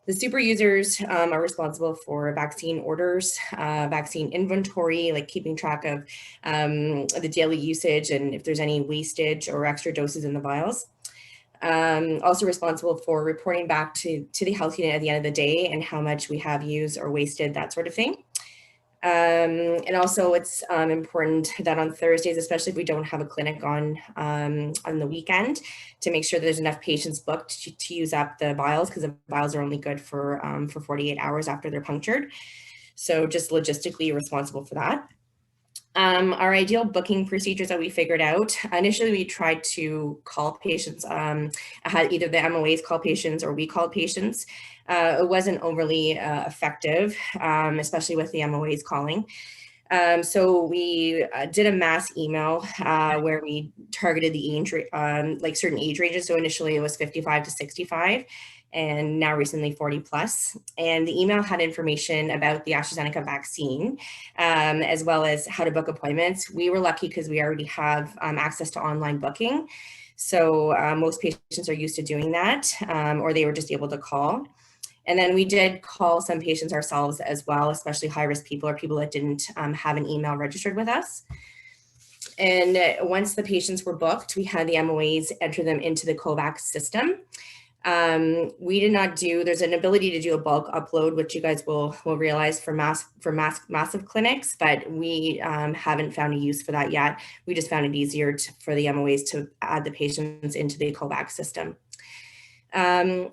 The super users are responsible for vaccine orders, vaccine inventory, like keeping track of the daily usage and if there's any wastage or extra doses in the vials. Also responsible for reporting back to the health unit at the end of the day and how much we have used or wasted, that sort of thing. And also it's important that on Thursdays, especially if we don't have a clinic on the weekend, to make sure there's enough patients booked to use up the vials, because the vials are only good for 48 hours after they're punctured. So just logistically responsible for that. Our ideal booking procedures that we figured out, initially we tried to call patients, had either the MOAs call patients or we called patients. It wasn't overly effective, especially with the MOAs calling. So we did a mass email where we targeted the age, like certain age ranges. So initially it was 55 to 65. And now recently 40 plus. And the email had information about the AstraZeneca vaccine, as well as how to book appointments. We were lucky because we already have access to online booking. So most patients are used to doing that, or they were just able to call. And then we did call some patients ourselves as well, especially high-risk people or people that didn't have an email registered with us. And once the patients were booked, we had the MOAs enter them into the COVAX system. We did not do, there's an ability to do a bulk upload, which you guys will realize for massive clinics, but we haven't found a use for that yet. We just found it easier for the MOAs to add the patients into the COVAX system.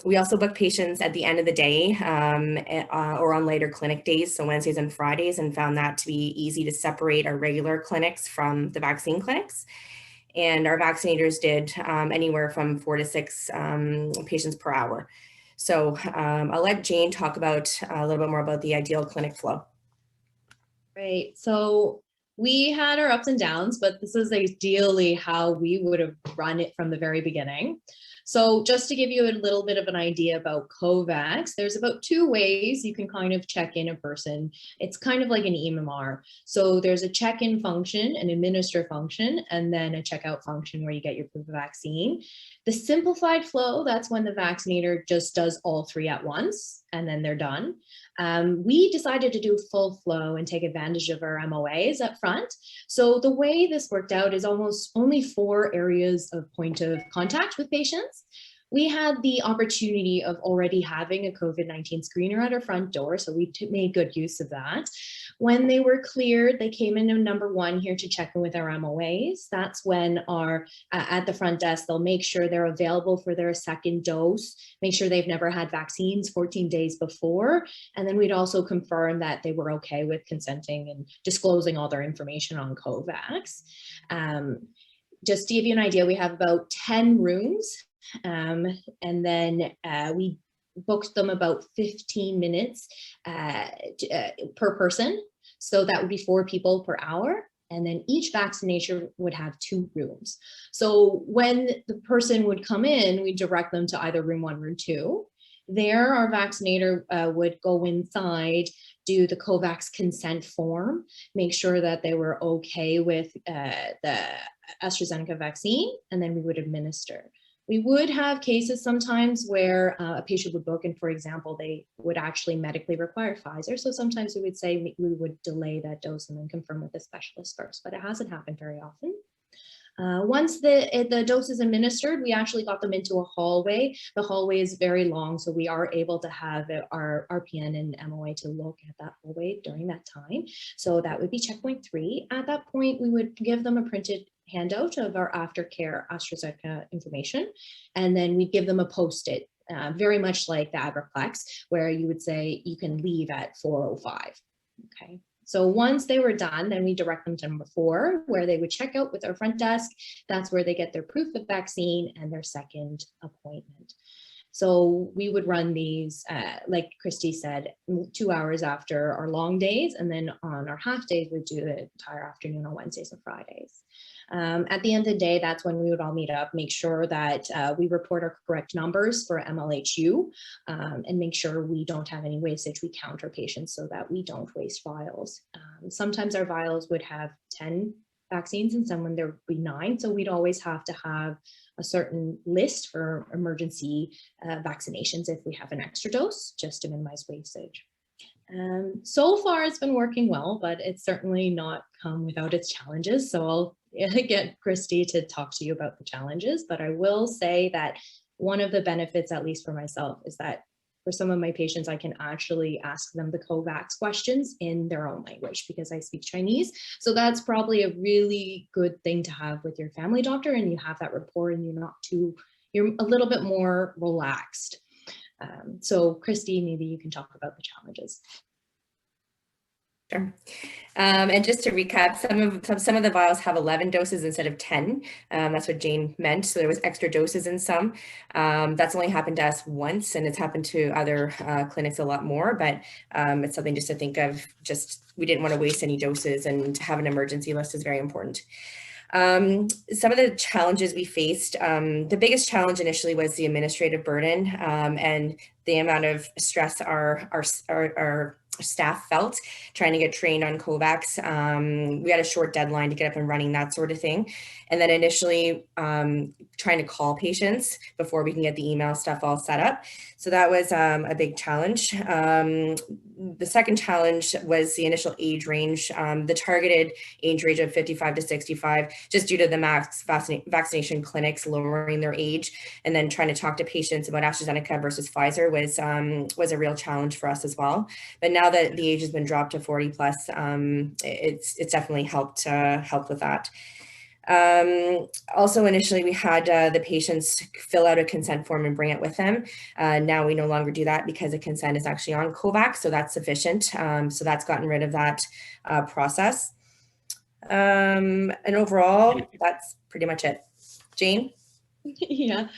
We also book patients at the end of the day or on later clinic days, so Wednesdays and Fridays, and found that to be easy to separate our regular clinics from the vaccine clinics. And our vaccinators did anywhere from 4 to 6 patients per hour. So I'll let Jane talk about a little bit more about the ideal clinic flow. Right. So we had our ups and downs, but this is ideally how we would have run it from the very beginning. So just to give you a little bit of an idea about COVAX, there's about 2 ways you can kind of check in a person. It's kind of like an EMR. So there's a check-in function, an administer function, and then a checkout function where you get your proof of vaccine. The simplified flow, that's when the vaccinator just does all 3 at once, and then they're done. We decided to do full flow and take advantage of our MOAs up front. So the way this worked out is almost only 4 areas of point of contact with patients. We had the opportunity of already having a COVID-19 screener at our front door, so we made good use of that. When they were cleared, they came into number 1 here to check in with our MOAs. That's when our, at the front desk, they'll make sure they're available for their second dose, make sure they've never had vaccines 14 days before, and then we'd also confirm that they were okay with consenting and disclosing all their information on COVAX. Just to give you an idea, we have about 10 rooms. And then we booked them about 15 minutes per person. So that would be 4 people per hour. And then each vaccination would have 2 rooms. So when the person would come in, we direct them to either room 1, room 2. There, our vaccinator would go inside, do the COVAX consent form, make sure that they were okay with the AstraZeneca vaccine, and then we would administer. We would have cases sometimes where a patient would book and, for example, they would actually medically require Pfizer. So sometimes we would say we would delay that dose and then confirm with the specialist first, but it hasn't happened very often. Once the dose is administered, we actually got them into a hallway. The hallway is very long, so we are able to have our RPN and MOA to look at that hallway during that time. So that would be checkpoint 3. At that point, we would give them a printed handout of our Aftercare AstraZeneca information, and then we give them a Post-it, very much like the Abraplex, where you would say you can leave at 4:05. Okay. So once they were done, then we direct them to number 4, where they would check out with our front desk. That's where they get their proof of vaccine and their second appointment. So we would run these, like Christie said, 2 hours after our long days, and then on our half days, we'd do the entire afternoon on Wednesdays and Fridays. At the end of the day, that's when we would all meet up, make sure that we report our correct numbers for MLHU, and make sure we don't have any wastage. We count our patients so that we don't waste vials. Sometimes our vials would have 10 vaccines and some when there would be 9. So we'd always have to have a certain list for emergency vaccinations if we have an extra dose, just to minimize wastage. So far it's been working well, but it's certainly not come without its challenges. So I'll get Christie to talk to you about the challenges, but I will say that one of the benefits, at least for myself, is that for some of my patients, I can actually ask them the COVAX questions in their own language because I speak Chinese. So that's probably a really good thing to have with your family doctor, and you have that rapport and you're a little bit more relaxed. So Christie, maybe you can talk about the challenges. Sure. And just to recap, some of the vials have 11 doses instead of 10. That's what Jane meant. So there was extra doses in some. That's only happened to us once, and it's happened to other clinics a lot more, but it's something just to think of. We didn't want to waste any doses, and to have an emergency list is very important. Some of the challenges we faced, the biggest challenge initially was the administrative burden and the amount of stress our staff felt trying to get trained on COVAX. We had a short deadline to get up and running, that sort of thing. And then initially trying to call patients before we can get the email stuff all set up. So that was a big challenge. The second challenge was the initial age range, the targeted age range of 55 to 65, just due to the mass vaccination clinics lowering their age, and then trying to talk to patients about AstraZeneca versus Pfizer was a real challenge for us as well. But now that the age has been dropped to 40 plus, it's definitely helped with that. Also, initially we had the patients fill out a consent form and bring it with them. Now we no longer do that because the consent is actually on COVAX, so that's sufficient. So that's gotten rid of that process. And overall, that's pretty much it. Jane? Yeah,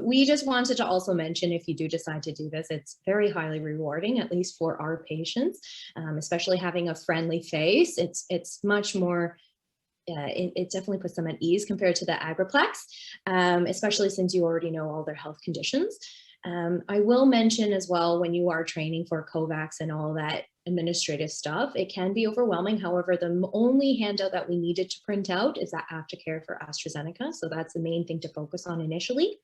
we just wanted to also mention, if you do decide to do this, it's very highly rewarding, at least for our patients, especially having a friendly face. It's much more, it definitely puts them at ease compared to the Agriplex, especially since you already know all their health conditions. I will mention as well, when you are training for COVAX and all that administrative stuff, it can be overwhelming. However, the only handout that we needed to print out is that Aftercare for AstraZeneca. So that's the main thing to focus on initially.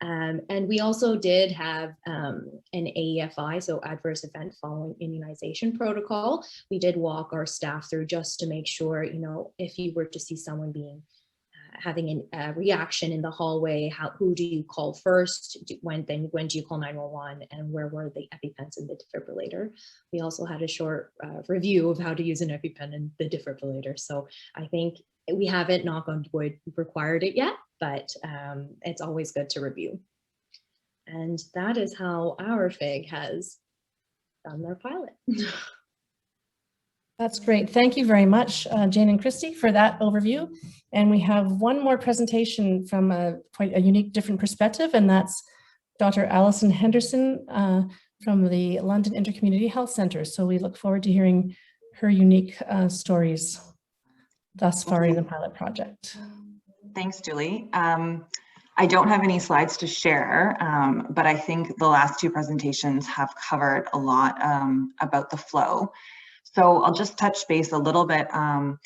And we also did have an AEFI, so adverse event following immunization protocol. We did walk our staff through just to make sure, if you were to see someone having a reaction in the hallway, who do you call first? When do you call 911? And where were the EpiPens and the defibrillator? We also had a short review of how to use an EpiPen and the defibrillator. So I think we haven't, knock on wood, required it yet, but it's always good to review. And that is how our FIG has done their pilot. That's great. Thank you very much, Jane and Christie, for that overview. And we have one more presentation from quite a unique, different perspective, and that's Dr. Alison Henderson from the London Intercommunity Health Centre. So we look forward to hearing her unique stories thus far in the pilot project. Thanks, Julie. I don't have any slides to share, but I think the last two presentations have covered a lot about the flow. So I'll just touch base a little bit on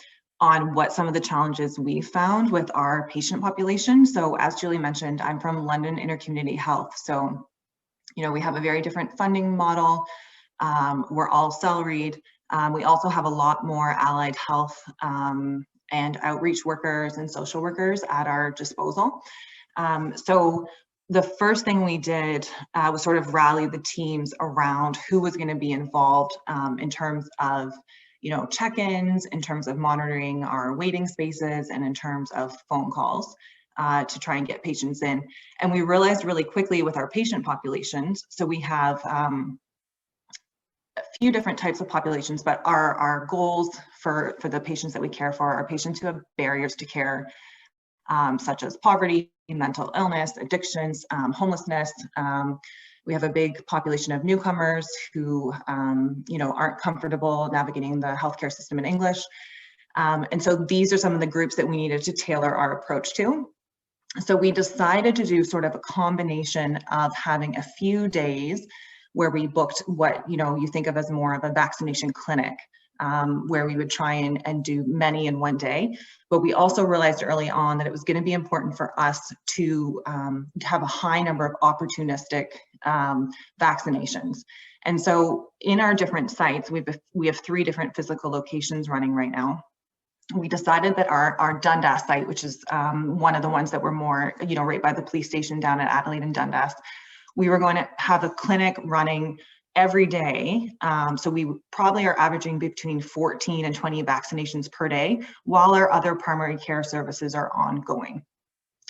what some of the challenges we found with our patient population. So as Julie mentioned, I'm from London Intercommunity Health. So, we have a very different funding model. We're all salaried. We also have a lot more allied health and outreach workers and social workers at our disposal. So the first thing we did was sort of rally the teams around who was going to be involved in terms of, check-ins, in terms of monitoring our waiting spaces, and in terms of phone calls to try and get patients in. And we realized really quickly with our patient populations, so we have a few different types of populations, but our goals for the patients that we care for are patients who have barriers to care, such as poverty, mental illness, addictions, homelessness. We have a big population of newcomers who, aren't comfortable navigating the healthcare system in English. And so these are some of the groups that we needed to tailor our approach to. So we decided to do sort of a combination of having a few days where we booked what, you think of as more of a vaccination clinic, where we would try and do many in one day. But we also realized early on that it was going to be important for us to have a high number of opportunistic vaccinations. And so in our different sites, we have 3 different physical locations running right now. We decided that our Dundas site, which is one of the ones that were more, right by the police station down at Adelaide and Dundas, we were going to have a clinic running every day. So we probably are averaging between 14 and 20 vaccinations per day while our other primary care services are ongoing.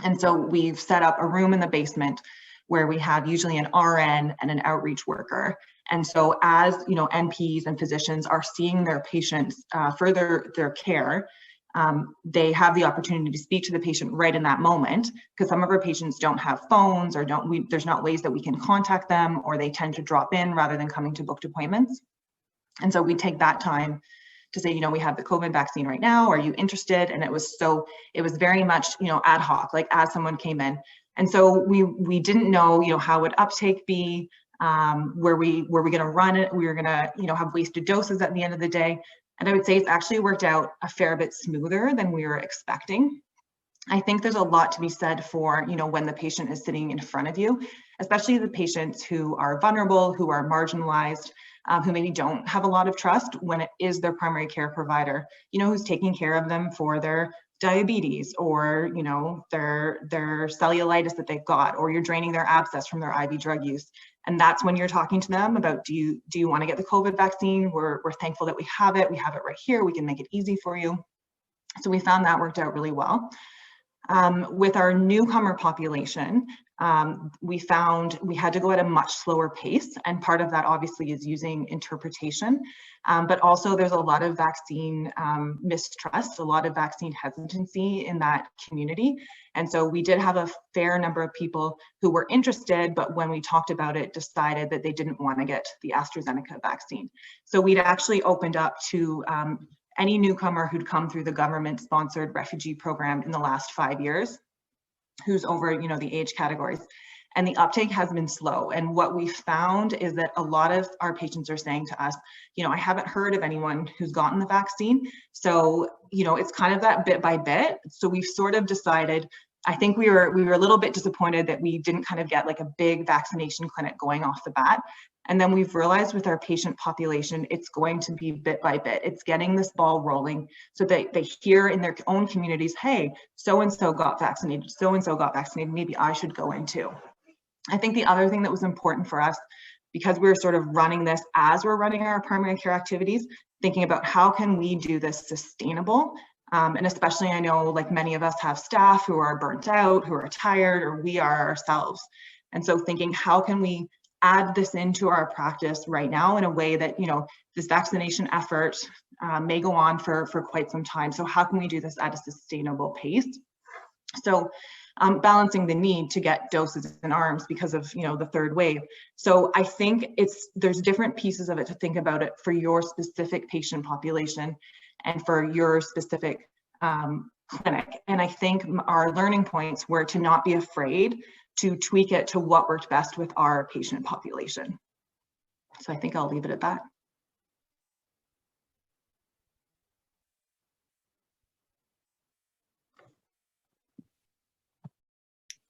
And so we've set up a room in the basement where we have usually an RN and an outreach worker. And so as NPs and physicians are seeing their patients for their care, they have the opportunity to speak to the patient right in that moment, because some of our patients don't have phones or there's not ways that we can contact them, or they tend to drop in rather than coming to booked appointments. And so we take that time to say, we have the COVID vaccine right now, are you interested? And it was very much, ad hoc, like as someone came in. And so we didn't know, how would uptake be, were we going to run it? We were going to, have wasted doses at the end of the day. And I would say it's actually worked out a fair bit smoother than we were expecting. I think there's a lot to be said for, when the patient is sitting in front of you, especially the patients who are vulnerable, who are marginalized, who maybe don't have a lot of trust when it is their primary care provider, who's taking care of them for their diabetes or, their cellulitis that they've got, or you're draining their abscess from their IV drug use. And that's when you're talking to them about, do you want to get the COVID vaccine? We're thankful that we have it right here. We can make it easy for you. So we found that worked out really well. With our newcomer population, we found we had to go at a much slower pace. And part of that obviously is using interpretation, but also there's a lot of vaccine mistrust, a lot of vaccine hesitancy in that community. And so we did have a fair number of people who were interested, but when we talked about it, decided that they didn't want to get the AstraZeneca vaccine. So we'd actually opened up to any newcomer who'd come through the government-sponsored refugee program in the last 5 years, who's over, the age categories. And the uptake has been slow. And what we found is that a lot of our patients are saying to us, I haven't heard of anyone who's gotten the vaccine. So, it's kind of that bit by bit. So we've sort of decided, I think we were a little bit disappointed that we didn't kind of get like a big vaccination clinic going off the bat. And then we've realized with our patient population, it's going to be bit by bit. It's getting this ball rolling so that they hear in their own communities, hey, so-and-so got vaccinated, so-and-so got vaccinated, maybe I should go in too. I think the other thing that was important for us, because we're sort of running this as we're running our primary care activities, thinking about how can we do this sustainable? And especially I know like many of us have staff who are burnt out, who are tired, or we are ourselves. And so thinking, how can we add this into our practice right now in a way that, this vaccination effort may go on for quite some time. So how can we do this at a sustainable pace? So balancing the need to get doses in arms because of, the third wave. So I think there's different pieces of it to think about it for your specific patient population and for your specific clinic. And I think our learning points were to not be afraid to tweak it to what worked best with our patient population. So I think I'll leave it at that.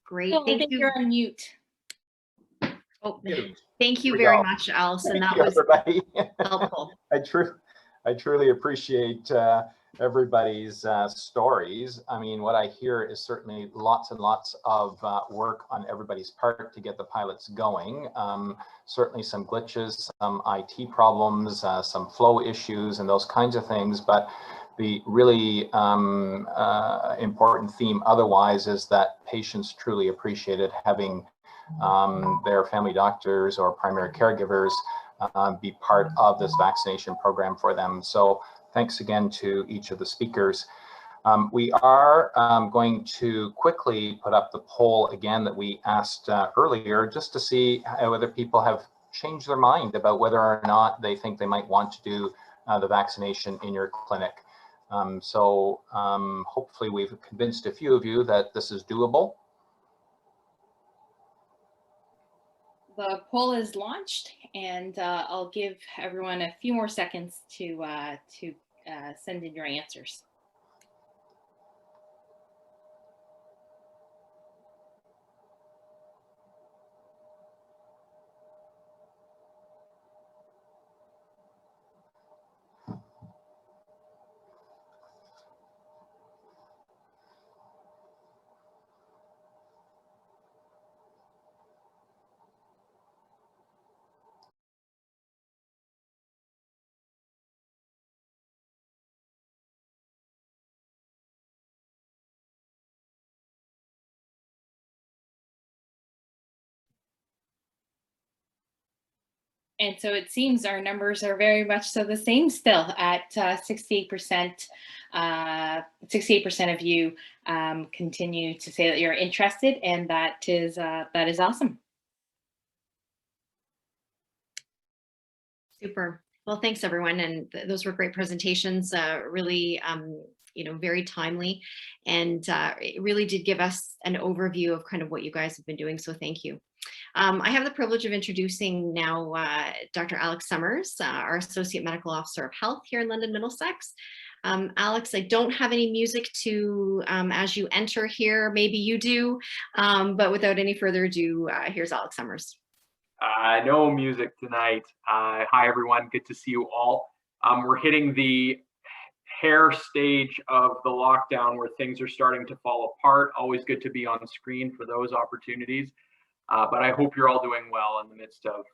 Great, I thank think you. you're on mute. Oh, thank you we very go. much, Allison. Thank That you, was everybody. helpful. I truly appreciate everybody's stories. I mean, what I hear is certainly lots and lots of work on everybody's part to get the pilots going. Certainly some glitches, some IT problems, some flow issues and those kinds of things. But the really important theme otherwise is that patients truly appreciated having their family doctors or primary caregivers be part of this vaccination program for them. So thanks again to each of the speakers. We are going to quickly put up the poll again that we asked earlier, just to see whether people have changed their mind about whether or not they think they might want to do the vaccination in your clinic. Hopefully we've convinced a few of you that this is doable. The poll is launched, and I'll give everyone a few more seconds to send in your answers. And so it seems our numbers are very much so the same still at 68%. 68% of you continue to say that you're interested, and that is awesome. Super. Well, thanks everyone. And those were great presentations, really, very timely, and it really did give us an overview of kind of what you guys have been doing. So thank you. I have the privilege of introducing now Dr. Alex Summers, our Associate Medical Officer of Health here in London-Middlesex. Alex, I don't have any music to, as you enter here, maybe you do, but without any further ado, here's Alex Summers. No music tonight. Hi, everyone. Good to see you all. We're hitting the hair stage of the lockdown where things are starting to fall apart. Always good to be on screen for those opportunities. But I hope you're all doing well in the midst of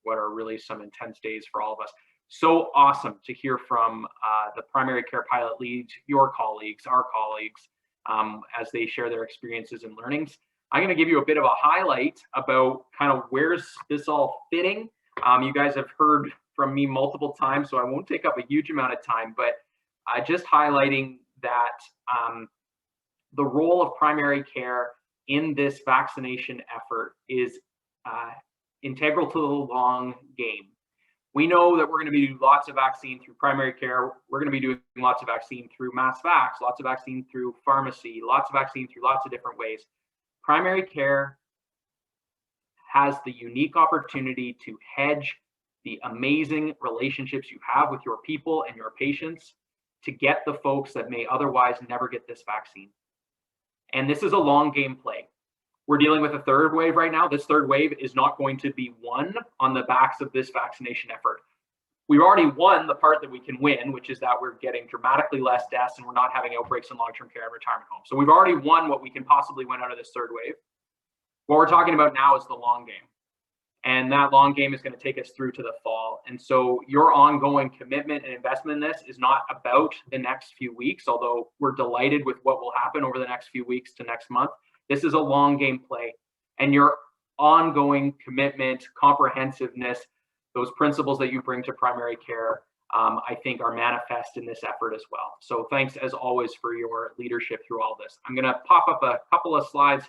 what are really some intense days for all of us. So awesome to hear from the primary care pilot leads, your colleagues, our colleagues, as they share their experiences and learnings. I'm going to give you a bit of a highlight about kind of where's this all fitting. You guys have heard from me multiple times, so I won't take up a huge amount of time, but just highlighting that the role of primary care in this vaccination effort is integral to the long game. We know that we're going to be doing lots of vaccine through primary care. We're going to be doing lots of vaccine through mass vax, lots of vaccine through pharmacy, lots of vaccine through lots of different ways. Primary care has the unique opportunity to hedge the amazing relationships you have with your people and your patients to get the folks that may otherwise never get this vaccine. And this is a long game play. We're dealing with a third wave right now. This third wave is not going to be won on the backs of this vaccination effort. We've already won the part that we can win, which is that we're getting dramatically less deaths and we're not having outbreaks in long-term care and retirement homes. So we've already won what we can possibly win out of this third wave. What we're talking about now is the long game. And that long game is going to take us through to the fall. And so your ongoing commitment and investment in this is not about the next few weeks, although we're delighted with what will happen over the next few weeks to next month. This is a long game play. And your ongoing commitment, comprehensiveness, those principles that you bring to primary care, I think are manifest in this effort as well. So thanks as always for your leadership through all this. I'm going to pop up a couple of slides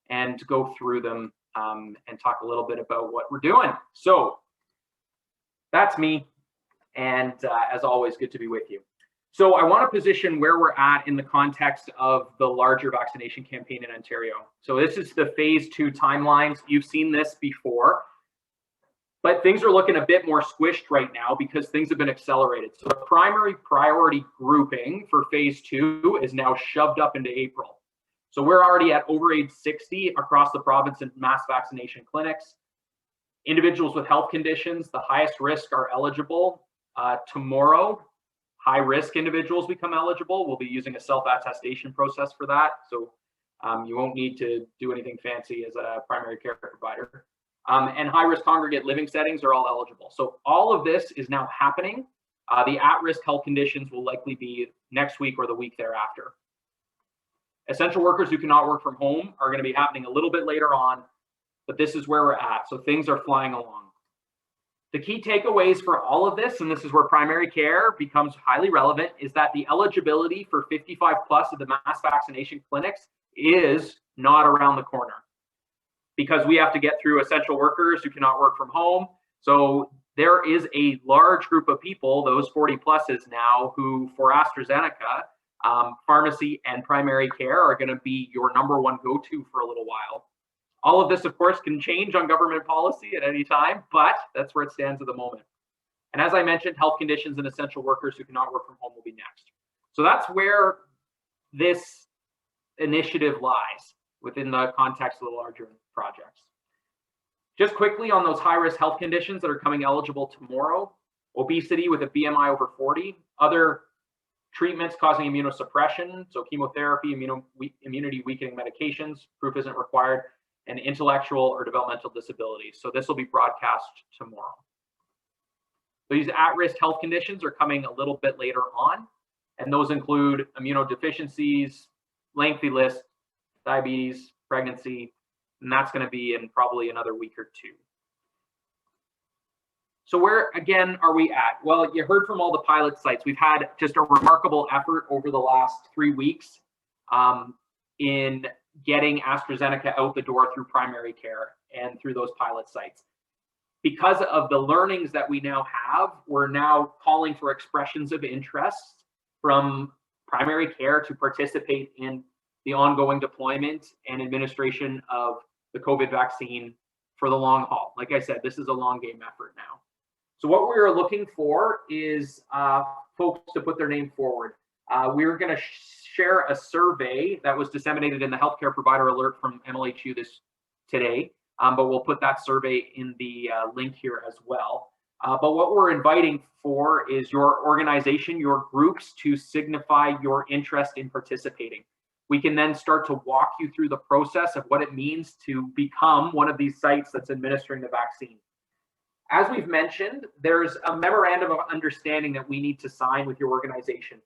and go through them and talk a little bit about what we're doing. So that's me. And as always, good to be with you. So I want to position where we're at in the context of the larger vaccination campaign in Ontario. So this is the phase 2 timelines. You've seen this before, but things are looking a bit more squished right now because things have been accelerated. So the primary priority grouping for phase 2 is now shoved up into April. So we're already at over age 60 across the province in mass vaccination clinics. Individuals with health conditions, the highest risk, are eligible. Tomorrow, high-risk individuals become eligible. We'll be using a self-attestation process for that. So you won't need to do anything fancy as a primary care provider. And high-risk congregate living settings are all eligible. So all of this is now happening. The at-risk health conditions will likely be next week or the week thereafter. Essential workers who cannot work from home are going to be happening a little bit later on, but this is where we're at. So things are flying along. The key takeaways for all of this, and this is where primary care becomes highly relevant, is that the eligibility for 55 plus of the mass vaccination clinics is not around the corner because we have to get through essential workers who cannot work from home. So there is a large group of people, those 40 pluses now, who for AstraZeneca, pharmacy and primary care are going to be your number one go-to for a little while. All of this, of course, can change on government policy at any time, but that's where it stands at the moment. And as I mentioned, health conditions and essential workers who cannot work from home will be next. So that's where this initiative lies within the context of the larger projects. Just quickly on those high-risk health conditions that are coming eligible tomorrow: obesity with a BMI over 40, other treatments causing immunosuppression, so chemotherapy, immunity weakening medications, proof isn't required, and intellectual or developmental disabilities. So this will be broadcast tomorrow. These at-risk health conditions are coming a little bit later on, and those include immunodeficiencies, lengthy list, diabetes, pregnancy, and that's going to be in probably another week or two. So where, again, are we at? Well, you heard from all the pilot sites. We've had just a remarkable effort over the last 3 weeks in getting AstraZeneca out the door through primary care and through those pilot sites. Because of the learnings that we now have, we're now calling for expressions of interest from primary care to participate in the ongoing deployment and administration of the COVID vaccine for the long haul. Like I said, this is a long game effort now. So what we're looking for is folks to put their name forward. We're going to share a survey that was disseminated in the healthcare provider alert from MLHU today, but we'll put that survey in the link here as well. But what we're inviting for is your organization, your groups, to signify your interest in participating. We can then start to walk you through the process of what it means to become one of these sites that's administering the vaccine. As we've mentioned, there's a memorandum of understanding that we need to sign with your organization.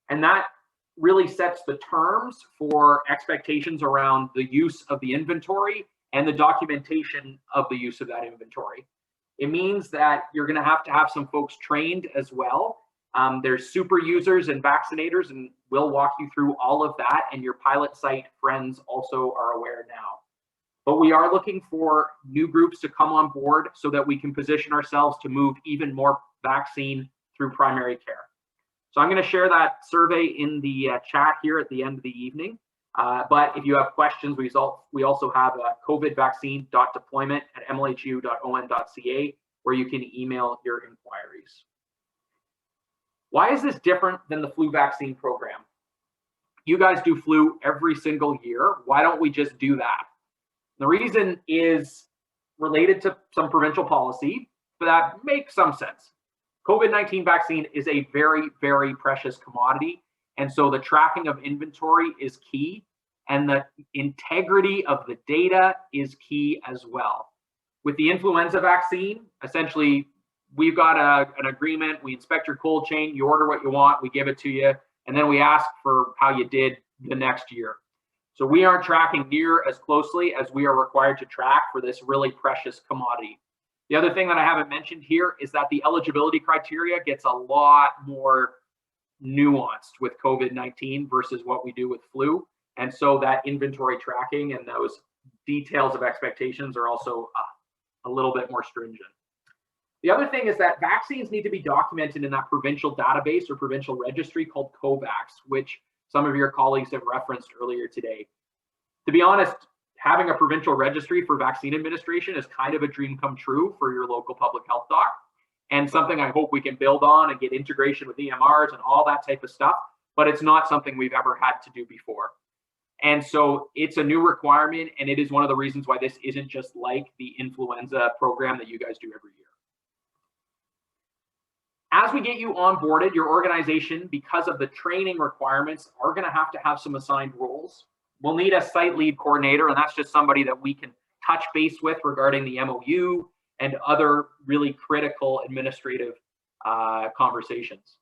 And that really sets the terms for expectations around the use of the inventory and the documentation of the use of that inventory. It means that you're going to have some folks trained as well. There's super users and vaccinators, and we'll walk you through all of that, and your pilot site friends also are aware now. But we are looking for new groups to come on board so that we can position ourselves to move even more vaccine through primary care. So I'm going to share that survey in the chat here at the end of the evening. But if you have questions, we also have a covidvaccine.deployment@mlhu.on.ca where you can email your inquiries. Why is this different than the flu vaccine program? You guys do flu every single year. Why don't we just do that? The reason is related to some provincial policy, but that makes some sense. COVID-19 vaccine is a very, very precious commodity. And so the tracking of inventory is key, and the integrity of the data is key as well. With the influenza vaccine, essentially, we've got an agreement. We inspect your cold chain, you order what you want, we give it to you, and then we ask for how you did the next year. So we aren't tracking near as closely as we are required to track for this really precious commodity. The other thing that I haven't mentioned here is that the eligibility criteria gets a lot more nuanced with COVID-19 versus what we do with flu. And so that inventory tracking and those details of expectations are also a little bit more stringent. The other thing is that vaccines need to be documented in that provincial database or provincial registry called COVAX, which some of your colleagues have referenced earlier today. To be honest, having a provincial registry for vaccine administration is kind of a dream come true for your local public health doc, and something I hope we can build on and get integration with EMRs and all that type of stuff, but it's not something we've ever had to do before. And so it's a new requirement, and it is one of the reasons why this isn't just like the influenza program that you guys do every year. As we get you onboarded, your organization, because of the training requirements, are going to have some assigned roles. We'll need a site lead coordinator, and that's just somebody that we can touch base with regarding the MOU and other really critical administrative conversations.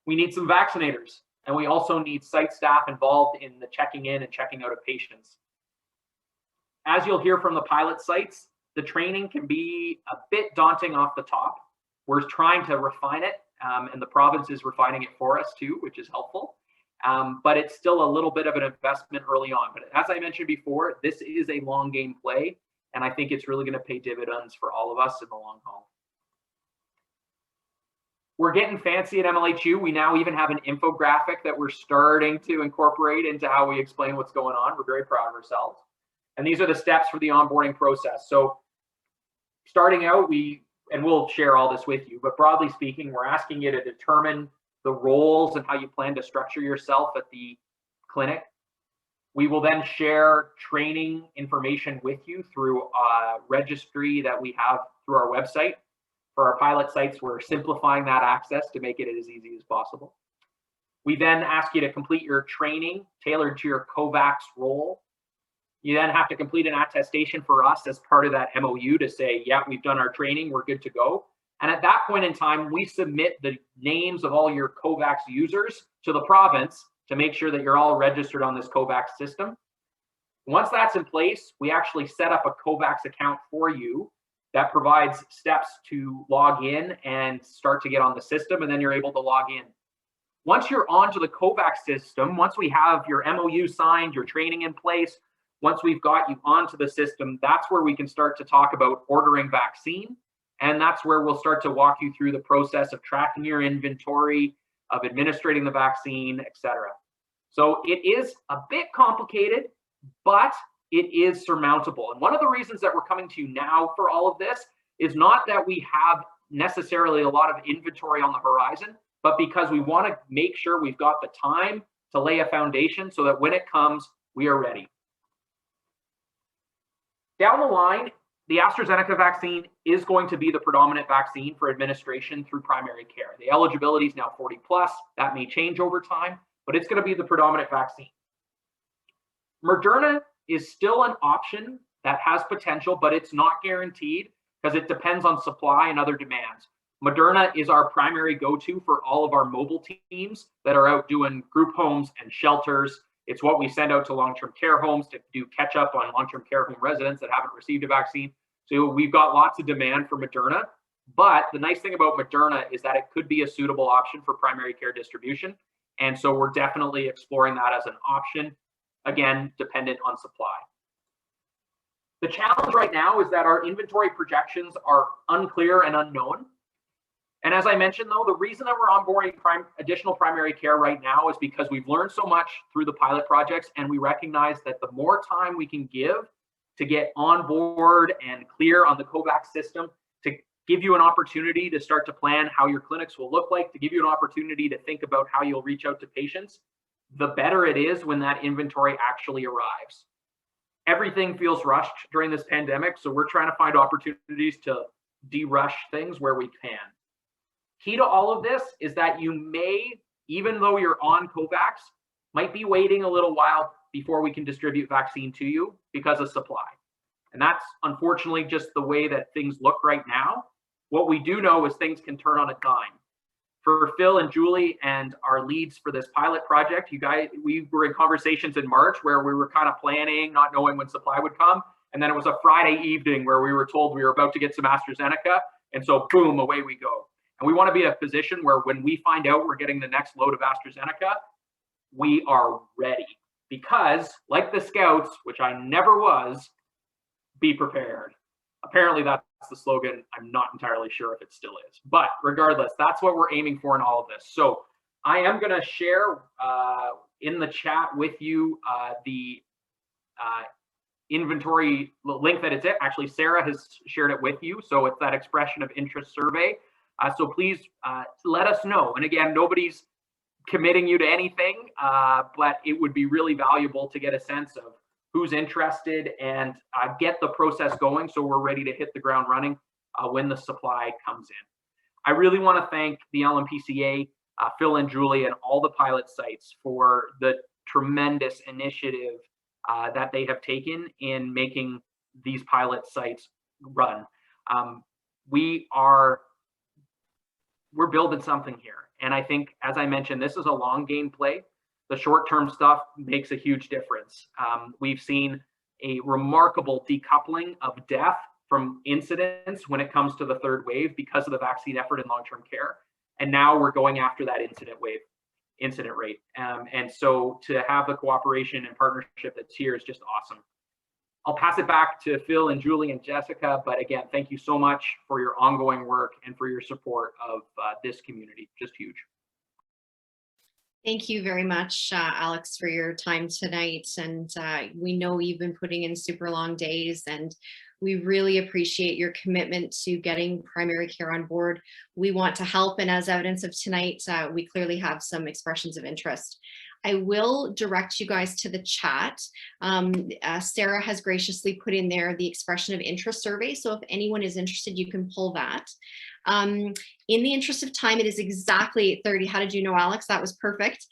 We need some vaccinators, and we also need site staff involved in the checking in and checking out of patients. As you'll hear from the pilot sites, the training can be a bit daunting off the top. We're trying to refine it, and the province is refining it for us too, which is helpful. But it's still a little bit of an investment early on. But as I mentioned before, this is a long game play, and I think it's really going to pay dividends for all of us in the long haul. We're getting fancy at MLHU. We now even have an infographic that we're starting to incorporate into how we explain what's going on. We're very proud of ourselves. And these are the steps for the onboarding process. So starting out, and we'll share all this with you, but broadly speaking, we're asking you to determine the roles and how you plan to structure yourself at the clinic. We will then share training information with you through a registry that we have through our website. For our pilot sites, we're simplifying that access to make it as easy as possible. We then ask you to complete your training tailored to your COVAX role. You then have to complete an attestation for us as part of that MOU to say, yeah, we've done our training, we're good to go. And at that point in time, we submit the names of all your COVAX users to the province to make sure that you're all registered on this COVAX system. Once that's in place, we actually set up a COVAX account for you that provides steps to log in and start to get on the system, and then you're able to log in. Once you're onto the COVAX system, once we have your MOU signed, your training in place, once we've got you onto the system, that's where we can start to talk about ordering vaccine. And that's where we'll start to walk you through the process of tracking your inventory, of administering the vaccine, etc. So it is a bit complicated, but it is surmountable. And one of the reasons that we're coming to you now for all of this is not that we have necessarily a lot of inventory on the horizon, but because we want to make sure we've got the time to lay a foundation so that when it comes, we are ready. Down the line, the AstraZeneca vaccine is going to be the predominant vaccine for administration through primary care. The eligibility is now 40 plus. That may change over time, but it's going to be the predominant vaccine. Moderna is still an option that has potential, but it's not guaranteed because it depends on supply and other demands. Moderna is our primary go-to for all of our mobile teams that are out doing group homes and shelters. It's what we send out to long-term care homes to do catch up on long-term care home residents that haven't received a vaccine. So we've got lots of demand for Moderna. But the nice thing about Moderna is that it could be a suitable option for primary care distribution. And so we're definitely exploring that as an option, again, dependent on supply. The challenge right now is that our inventory projections are unclear and unknown. And as I mentioned, though, the reason that we're onboarding additional primary care right now is because we've learned so much through the pilot projects, and we recognize that the more time we can give to get on board and clear on the COVAX system, to give you an opportunity to start to plan how your clinics will look like, to give you an opportunity to think about how you'll reach out to patients, the better it is when that inventory actually arrives. Everything feels rushed during this pandemic, so we're trying to find opportunities to de-rush things where we can. Key to all of this is that you may, even though you're on COVAX, might be waiting a little while before we can distribute vaccine to you because of supply. And that's unfortunately just the way that things look right now. What we do know is things can turn on a dime. For Phil and Julie and our leads for this pilot project, you guys, we were in conversations in March where we were kind of planning, not knowing when supply would come. And then it was a Friday evening where we were told we were about to get some AstraZeneca. And so boom, away we go. And we want to be in a position where when we find out we're getting the next load of AstraZeneca, we are ready. Because like the Scouts, which I never was, be prepared. Apparently that's the slogan. I'm not entirely sure if it still is. But regardless, that's what we're aiming for in all of this. So I am going to share in the chat with you the inventory link that it's at. Actually, Sarah has shared it with you. So it's that expression of interest survey. So please let us know. And again, nobody's committing you to anything, but it would be really valuable to get a sense of who's interested and get the process going so we're ready to hit the ground running when the supply comes in. I really want to thank the LMPCA, Phil and Julie, and all the pilot sites for the tremendous initiative that they have taken in making these pilot sites run. We're building something here. And I think, as I mentioned, this is a long game play. The short-term stuff makes a huge difference. We've seen a remarkable decoupling of death from incidents when it comes to the third wave because of the vaccine effort in long-term care. And now we're going after that incident rate. And so to have the cooperation and partnership that's here is just awesome. I'll pass it back to Phil and Julie and Jessica, but again, thank you so much for your ongoing work and for your support of this community. Just huge. Thank you very much, Alex, for your time tonight. And we know you've been putting in super long days, and we really appreciate your commitment to getting primary care on board. We want to help, and as evidence of tonight, we clearly have some expressions of interest. I will direct you guys to the chat. Sarah has graciously put in there the expression of interest survey. So if anyone is interested, you can pull that. In the interest of time, it is exactly 8:30. How did you know, Alex? That was perfect.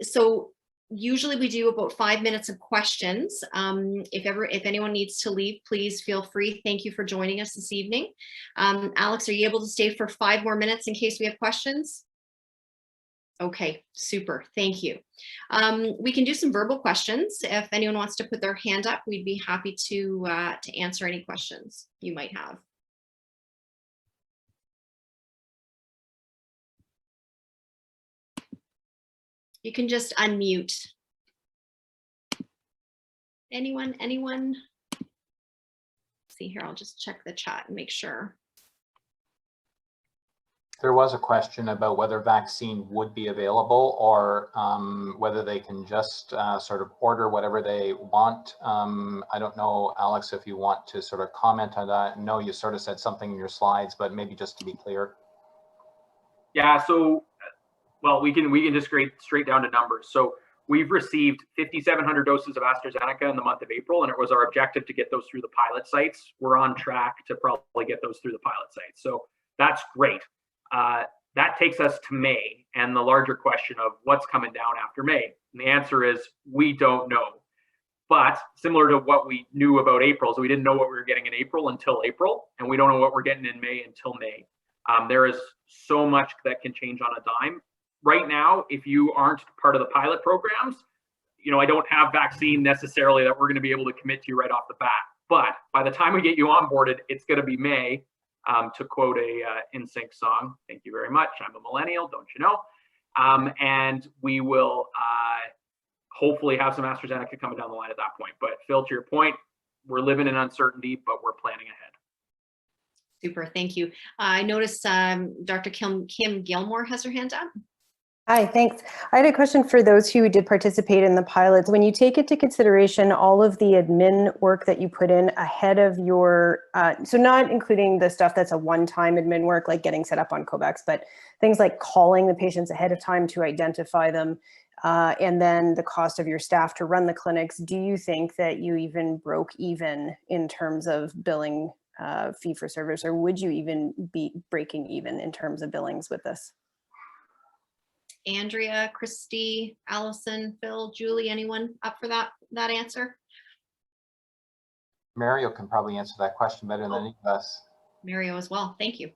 So usually we do about 5 minutes of questions. If anyone needs to leave, please feel free. Thank you for joining us this evening. Alex, are you able to stay for 5 more minutes in case we have questions? Okay, super. Thank you. We can do some verbal questions. If anyone wants to put their hand up, we'd be happy to answer any questions you might have. You can just unmute. Anyone? Let's see here, I'll just check the chat and make sure. There was a question about whether vaccine would be available or whether they can just sort of order whatever they want. I don't know, Alex, if you want to sort of comment on that. No, you sort of said something in your slides, but maybe just to be clear. Yeah, so, well, we can just straight down to numbers. So we've received 5,700 doses of AstraZeneca in the month of April, and it was our objective to get those through the pilot sites. We're on track to probably get those through the pilot sites. So that's great. That takes us to May and the larger question of what's coming down after May. And the answer is we don't know. But similar to what we knew about April, so we didn't know what we were getting in April until April, and we don't know what we're getting in May until May. There is so much that can change on a dime. Right now, if you aren't part of the pilot programs, you know, I don't have vaccine necessarily that we're going to be able to commit to you right off the bat. But by the time we get you onboarded, it's going to be May. To quote a NSYNC song, thank you very much. I'm a millennial, don't you know? And we will hopefully have some AstraZeneca coming down the line at that point. But Phil, to your point, we're living in uncertainty, but we're planning ahead. Super, thank you. I noticed Dr. Kim Gilmore has her hand up. Hi, thanks. I had a question for those who did participate in the pilots. When you take into consideration all of the admin work that you put in ahead of your, so not including the stuff that's a one-time admin work, like getting set up on COVAX, but things like calling the patients ahead of time to identify them, and then the cost of your staff to run the clinics, do you think that you even broke even in terms of billing fee for service, or would you even be breaking even in terms of billings with this? Andrea, Christie, Allison, Phil, Julie, anyone up for that answer? Mario can probably answer that question better than any of us. Mario as well, thank you.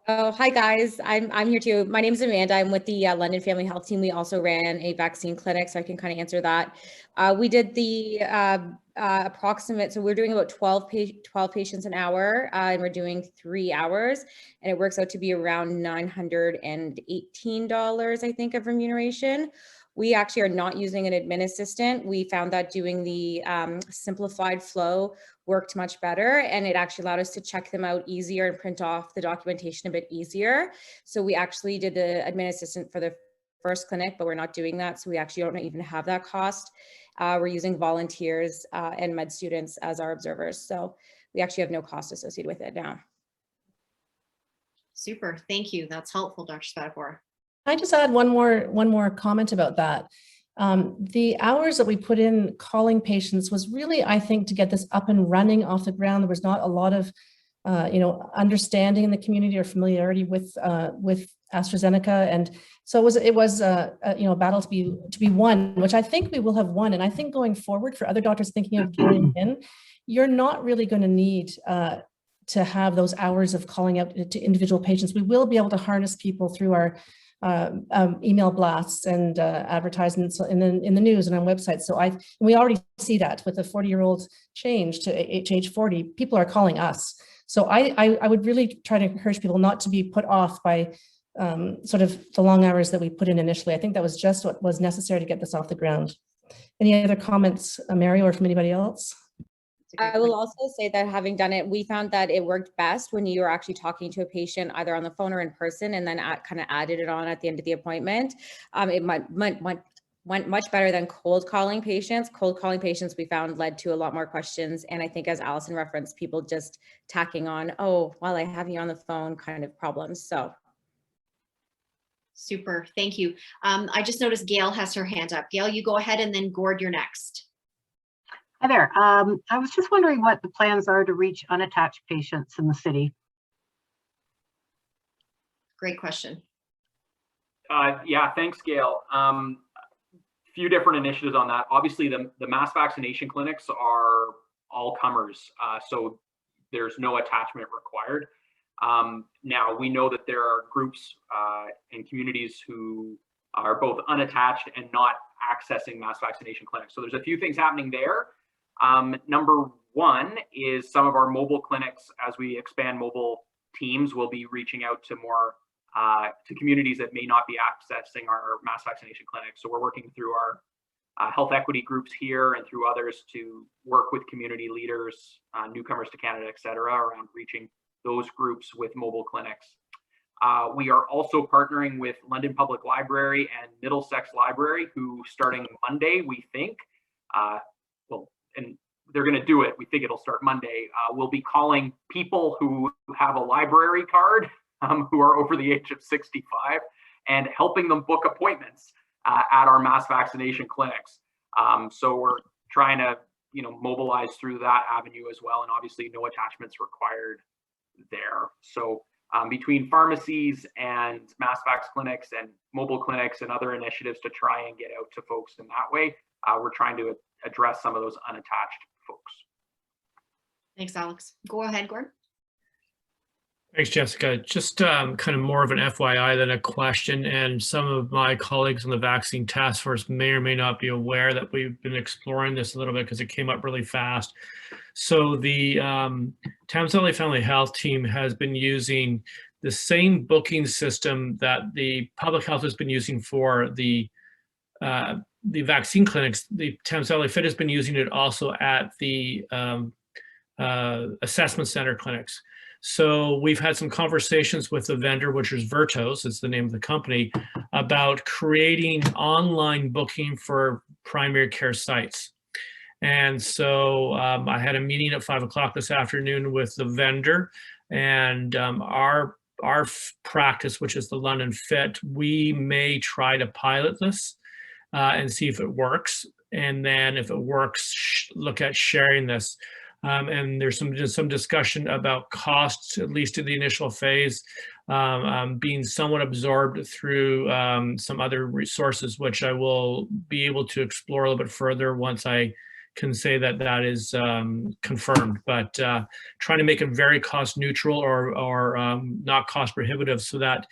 Oh, hi guys, I'm here too. My name is Amanda. I'm with the London Family Health Team. We also ran a vaccine clinic, so I can kind of answer that. We did the approximate, so we're doing about 12 patients an hour, and we're doing 3 hours, and it works out to be around $918, I think, of remuneration. We actually are not using an admin assistant. We found that doing the simplified flow worked much better, and it actually allowed us to check them out easier and print off the documentation a bit easier. So we actually did the admin assistant for the first clinic, but we're not doing that. So we actually don't even have that cost. We're using volunteers and med students as our observers. So we actually have no cost associated with it now. Super, thank you. That's helpful, Dr. Spadafora. I just add one more comment about that. The hours that we put in calling patients was really, I think, to get this up and running off the ground. There was not a lot of, understanding in the community or familiarity with AstraZeneca, and so it was a battle to be won, which I think we will have won. And I think going forward, for other doctors thinking of joining in, you're not really going to need to have those hours of calling out to individual patients. We will be able to harness people through our email blasts and advertisements in the news and on websites. So we already see that with the 40-year-old change to age 40, people are calling us. So I would really try to encourage people not to be put off by sort of the long hours that we put in initially. I think that was just what was necessary to get this off the ground. Any other comments, Mary, or from anybody else? I will also say that having done it, we found that it worked best when you were actually talking to a patient either on the phone or in person, and then kind of added it on at the end of the appointment. It went much better than cold calling patients. Cold calling patients we found led to a lot more questions. And I think, as Allison referenced, people just tacking on, oh, while I have you on the phone kind of problems. So. Super, thank you. I just noticed Gail has her hand up. Gail, you go ahead, and then Gord, you're next. Hi there. I was just wondering what the plans are to reach unattached patients in the city. Great question. Yeah, thanks, Gail. Few different initiatives on that. Obviously, the mass vaccination clinics are all comers, so there's no attachment required. Now, we know that there are groups and communities who are both unattached and not accessing mass vaccination clinics. So there's a few things happening there. Number one is some of our mobile clinics, as we expand mobile teams, will be reaching out to more to communities that may not be accessing our mass vaccination clinics. So we're working through our health equity groups here and through others to work with community leaders, newcomers to Canada, et cetera, around reaching those groups with mobile clinics. We are also partnering with London Public Library and Middlesex Library, who starting Monday, we think, and they're going to do it. We think it'll start Monday. We'll be calling people who have a library card, who are over the age of 65, and helping them book appointments at our mass vaccination clinics. So we're trying to, mobilize through that avenue as well, and obviously no attachments required there. So between pharmacies and mass vax clinics and mobile clinics and other initiatives to try and get out to folks in that way, we're trying to address some of those unattached folks. Thanks, Alex. Go ahead, Gordon. Thanks, Jessica. Just kind of more of an FYI than a question, and some of my colleagues on the vaccine task force may or may not be aware that we've been exploring this a little bit because it came up really fast. So the Thames Valley Family Health team has been using the same booking system that the public health has been using for the vaccine clinics. The Thames Valley Fit has been using it also at the assessment center clinics. So we've had some conversations with the vendor, which is Vertos, it's the name of the company, about creating online booking for primary care sites. And so I had a meeting at 5 o'clock this afternoon with the vendor, and our practice, which is the London Fit, we may try to pilot this and see if it works. And then if it works, look at sharing this. And there's some discussion about costs, at least in the initial phase, being somewhat absorbed through some other resources, which I will be able to explore a little bit further once I can say that that is confirmed. But trying to make it very cost neutral or not cost prohibitive, so that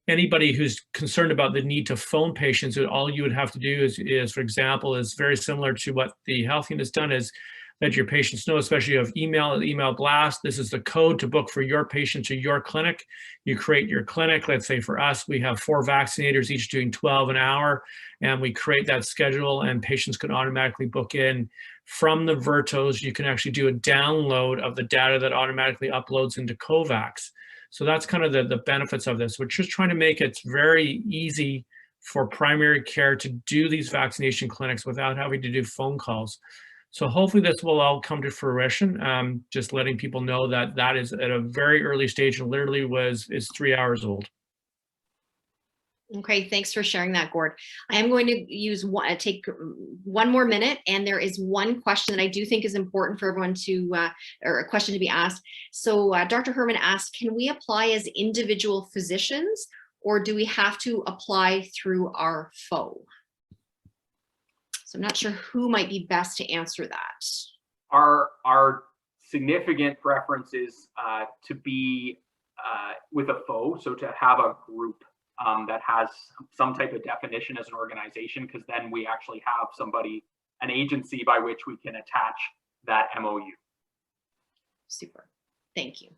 anybody who's concerned about the need to phone patients, all you would have to do is, for example, is very similar to what the health unit has done, is let your patients know, especially if you have email blast. This is the code to book for your patient to your clinic. You create your clinic. Let's say for us, we have 4 vaccinators, each doing 12 an hour, and we create that schedule, and patients can automatically book in. From the Vertos, you can actually do a download of the data that automatically uploads into COVAX. So that's kind of the benefits of this. We're just trying to make it very easy for primary care to do these vaccination clinics without having to do phone calls. So hopefully this will all come to fruition. Just letting people know that that is at a very early stage and literally is 3 hours old. Okay, thanks for sharing that, Gord. I am going to take one more minute, and there is one question that I do think is important for everyone to, or a question to be asked. So Dr. Herman asked, can we apply as individual physicians, or do we have to apply through our FO? So I'm not sure who might be best to answer that. Our significant preference is to be with a FO, so to have a group that has some type of definition as an organization, because then we actually have an agency by which we can attach that MOU. Super, thank you.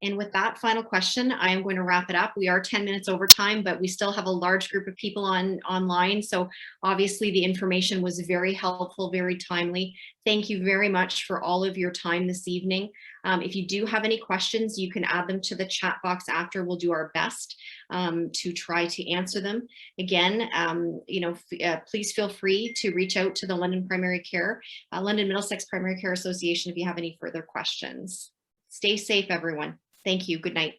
And with that final question, I am going to wrap it up. We are 10 minutes over time, but we still have a large group of people online. So obviously the information was very helpful, very timely. Thank you very much for all of your time this evening. If you do have any questions, you can add them to the chat box after. We'll do our best to try to answer them. Again, please feel free to reach out to the London Middlesex Primary Care Association if you have any further questions. Stay safe, everyone. Thank you. Good night.